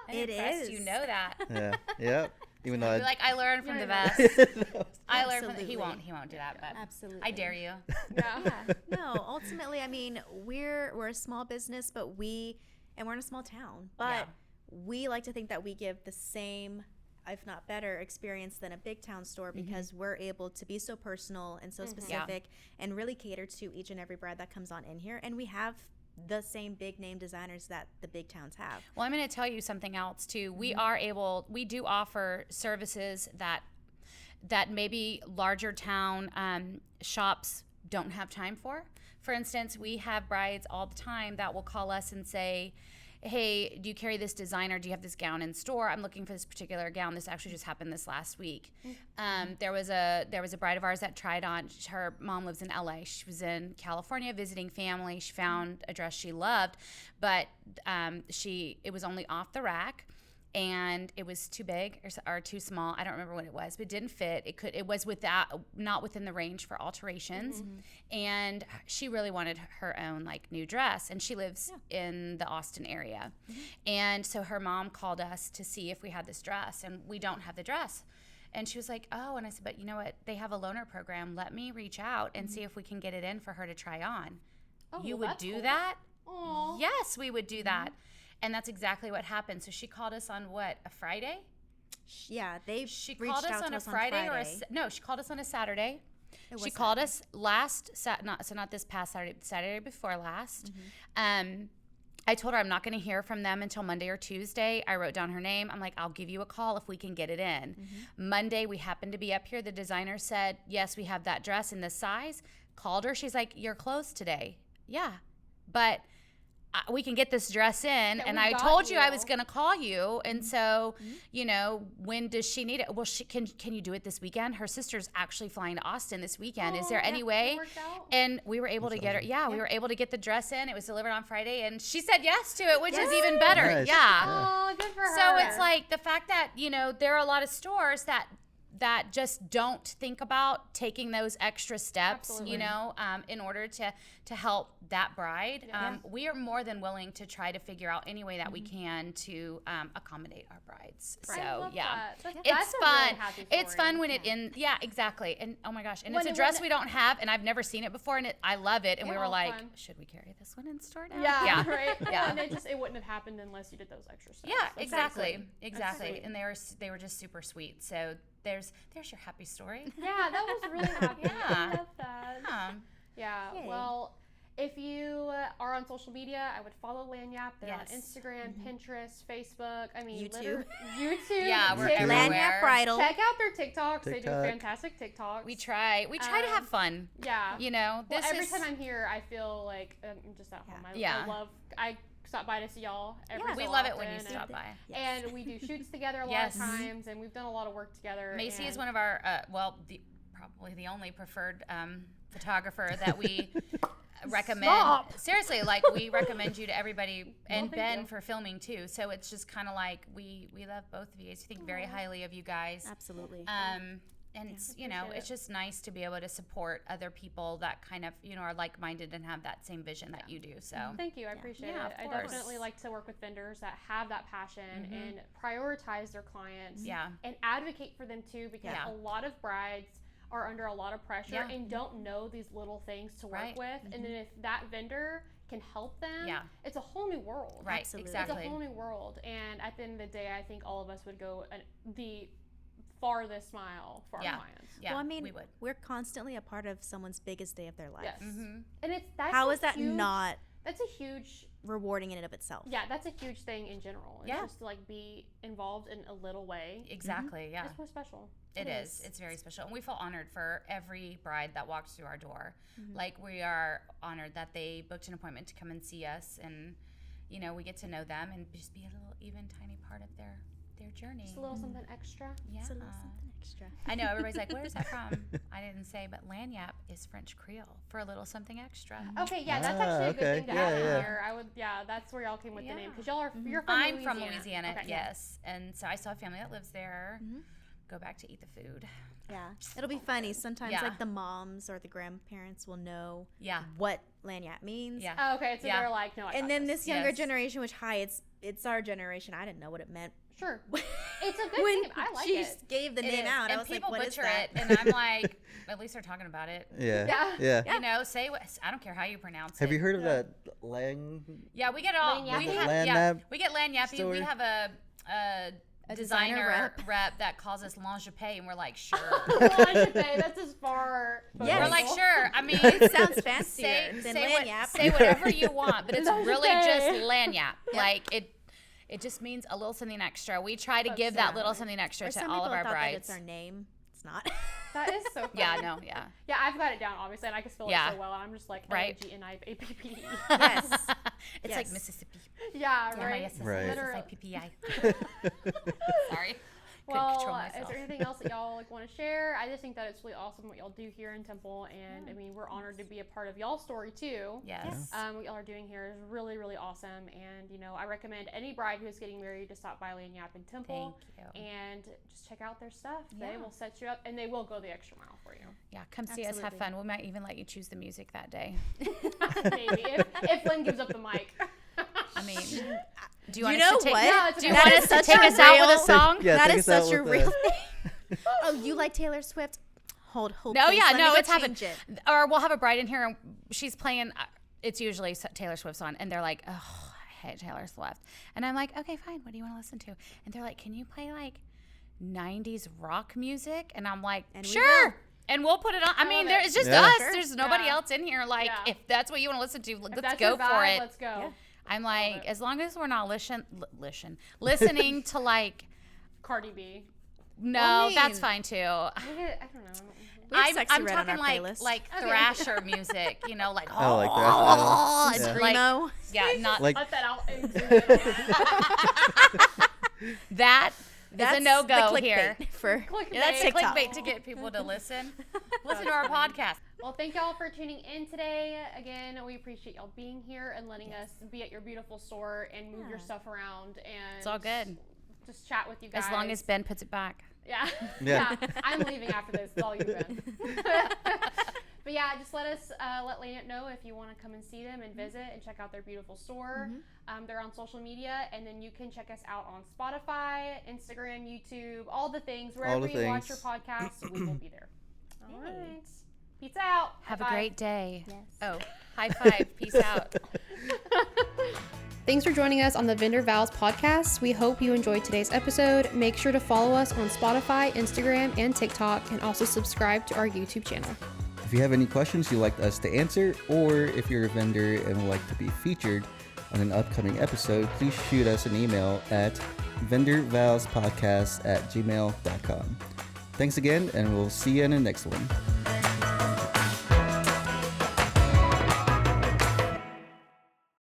I'm It impressed you is. know that. Yeah, yeah. Even though Be I. like, I learned from the Yeah. best. I learned from the, he Absolutely. won't do that, but Absolutely. I dare you. Yeah. Yeah. No, ultimately, I mean, we're a small business, but we're in a small town. But Yeah. we like to think that we give the same, if not better, experience than a big town store because we're able to be so personal and so specific and really cater to each and every bride that comes on in here. And we have the same big name designers that the big towns have. Well, I'm going to tell you something else too. We do offer services that maybe larger town shops don't have time for. For instance, we have brides all the time that will call us and say, hey, do you carry this designer? Do you have this gown in store? I'm looking for this particular gown. This actually just happened this last week. There was a bride of ours that tried on. Her mom lives in LA. She was in California visiting family. She found a dress she loved, but it was only off the rack. and it was too big or too small. I don't remember what it was, but it didn't fit. It was not within the range for alterations. And she really wanted her own like new dress, and she lives in the Austin area. And so her mom called us to see if we had this dress, and we don't have the dress. And she was like, oh, and I said, but you know what? They have a loaner program. Let me reach out and see if we can get it in for her to try on. Oh, You well, would do cool. that? Aw. Yes, we would do that. And that's exactly what happened. So she called us on what, a Friday? Yeah, they She reached called us out on to a us Friday on or Friday. no, she called us on a Saturday. It She was called Saturday. us not this past Saturday, Saturday before last. I told her I'm not going to hear from them until Monday or Tuesday. I wrote down her name. I'm like, I'll give you a call if we can get it in. Monday, we happened to be up here. The designer said, yes, we have that dress in this size. Called her. She's like, you're closed today. Yeah, but we can get this dress in. Yeah, And we I got told you I you. was going to call you. And so, you know, when does she need it? Well, can you do it this weekend? Her sister's actually flying to Austin this weekend. Is there Oh, any that way? worked out? And we were able to get her. Yeah, we were able to get the dress in. It was delivered on Friday, and she said yes to it, which is even better. Nice. Yeah. Oh, good for her. So it's like the fact that, you know, there are a lot of stores that just don't think about taking those extra steps, Absolutely. you know, in order to help that bride. We are more than willing to try to figure out any way that we can to accommodate our brides. I So love yeah, that. it's That's a fun. really happy It's story. fun when it yeah, exactly. And oh my gosh, and When it's a it- dress when we don't have, and I've never seen it before, and I love it. And we Yeah, were like, fun. should we carry this one in store now? Yeah, right. Yeah. And it wouldn't have happened unless you did those extra steps. Yeah, That's exactly, sweet. exactly. sweet. And they were just super sweet. So there's your happy story. Yeah, that was really happy. Yeah. I love that. Yeah. Yay. Well, if you are on social media, I would follow Laniap. They're Yes. on Instagram, Pinterest, Facebook. I mean, YouTube. YouTube. Yeah, we're TikTok. everywhere. Laniap Bridal. Check out their TikToks. They do TikTok. fantastic TikToks. We try to have fun. Yeah. You know, Well, this every is time I'm here, I feel like I'm just at home. Yeah. I stop by to see y'all every Yeah. so we love it when often, you stop by. And we do shoots together a lot Yes. of times, and we've done a lot of work together. Macy is and- one of our probably the only preferred photographer that we recommend. Stop. Seriously, like we recommend you to everybody, and thank Ben you. for filming too. So it's just kind of like we love both of you. We think very highly of you guys. Absolutely. And it's, you know, appreciate it's just nice to be able to support other people that kind of, you know, are like-minded and have that same vision that you do. So Thank you. I appreciate Yeah, it. of I course. definitely like to work with vendors that have that passion and prioritize their clients Yeah. and advocate for them too, because Yeah. a lot of brides are under a lot of pressure Yeah. and don't know these little things to work Right. with. And then if that vendor can help them, Yeah. it's a whole new world. right, Absolutely. It's a exactly. whole new world. And at the end of the day, I think all of us would go the farthest mile for Yeah. our clients. Yeah, well, I mean, we would. we're constantly a part of someone's biggest day of their life. Yes. Mm-hmm. And that's How a is that huge- not That's a huge rewarding in and of itself? Yeah, that's a huge thing in general. It's Yeah. just to like be involved in a little way. Exactly, yeah. It's so special. It is. It's very special. And we feel honored for every bride that walks through our door. Like, we are honored that they booked an appointment to come and see us, and, you know, we get to know them and just be a little, even tiny part of their journey. Just a little something extra. Yeah. It's a little something extra. I know, everybody's like, where's that from? I didn't say, but Laniap is French Creole for a little something extra. Okay, yeah, that's Ah, actually a good okay. thing to Yeah, have yeah. here. I would, that's where y'all came with the name, because y'all are Mm-hmm. you're from I'm Louisiana. from Louisiana, Okay. yes. And so I saw a family that lives there. Go back to eat the food. Yeah. It'll be funny. Sometimes, Yeah. like, the moms or the grandparents will know Yeah. what Laniap means. Yeah. Oh, okay, so Yeah. they're like, no, I And got then this younger Yes. generation, which, it's our generation. I didn't know what it meant. Sure. It's a good When name. I like she it. gave the It name is. out, I And was like, people what is butcher that? it, and I'm like, at least they're talking about it. Yeah. Yeah. Yeah. You know, say what, I don't care how you pronounce Have it. you heard of that Lang? Yeah, we get all Lagniappe? we The have, yeah, Laniap we get Lagniappe. story? We have a designer rep that calls us Lagniappe, and we're like, sure. Lagniappe, that's as far. Yes. We're like, sure. I mean, It sounds fancier than say Laniap. say whatever you want, but it's really just Lagniappe. Laniap. Like it just means a little something extra. We try to give that little something extra Or to some all people of our thought that brides. it's our name. It's not. That is so funny. Yeah, no, yeah. Yeah, I've got it down, obviously, and I can spell Yeah. it so well. And I'm just like, Right. Lagniappe. Yes. It's like Yes. Mississippi. Yeah, Yeah, right. yes, Right. It's Literally. like PPI. Sorry. Couldn't control Well, is myself. there anything else that y'all like want to share? I just think that it's really awesome what y'all do here in Temple, and I mean, we're honored to be a part of y'all's story too. Yes. What y'all are doing here is really, really awesome, and you know, I recommend any bride who is getting married to stop by Laniap in Temple Thank you. and just check out their stuff. They Yeah. will set you up, and they will go the extra mile for you. Yeah, come see us, have Absolutely. fun. We might even let you choose the music that day. Maybe if Lynn gives up the mic. I mean, do You want know us to take? what? No, it's Do you okay. want That us is to such take a us out with a real- song? Yeah, That take is us out such a with real the- thing. Oh, you like Taylor Swift? Hold. No, please. yeah, Let me no, go it's happened. change it. Or we'll have a bride in here, and she's playing. It's usually Taylor Swift's on, and they're like, "Oh, I hate Taylor Swift," and I'm like, "Okay, fine. What do you want to listen to?" And they're like, "Can you play like 90s rock music?" And I'm like, And we "Sure." will. And we'll put it on. I mean, love it. it's just Yeah. us. Sure. There's nobody Yeah. else in here. Like, Yeah. if that's what you want to listen to, If let's that's go your for vibe, it. Let's go. Yeah. I'm like, it. as long as we're not listening to like, Cardi B. no, I mean- that's fine too. I don't know. We have Sexy I'm Red on talking our like playlist. like thrasher music, you know, like Oh, like thrash metal. and Yeah. like Screamo. yeah, not Like- Cut that out. that is a That's no the go clickbait here. for Yeah, that's a TikTok. clickbait to get people to listen to our podcast. Well, thank y'all for tuning in today. Again, we appreciate y'all being here and letting us be at your beautiful store and move your Yeah. stuff around and It's all good. just chat with you guys. As long as Ben puts it back. yeah. Yeah. I'm leaving after this. It's all you, Ben. But yeah, just let Laniap know if you want to come and see them and visit and check out their beautiful store. They're on social media, and then you can check us out on Spotify, Instagram, YouTube, all the things. Wherever the you watch your things. podcast, we will be there. All right. Peace out. Have a Bye-bye. great day. Yes. Oh, high five. Peace out. Thanks for joining us on the Vendor Vows Podcast. We hope you enjoyed today's episode. Make sure to follow us on Spotify, Instagram, and TikTok, and also subscribe to our YouTube channel. If you have any questions you'd like us to answer, or if you're a vendor and would like to be featured on an upcoming episode, please shoot us an email at vendorvowspodcast@gmail.com. Thanks again, and we'll see you in the next one.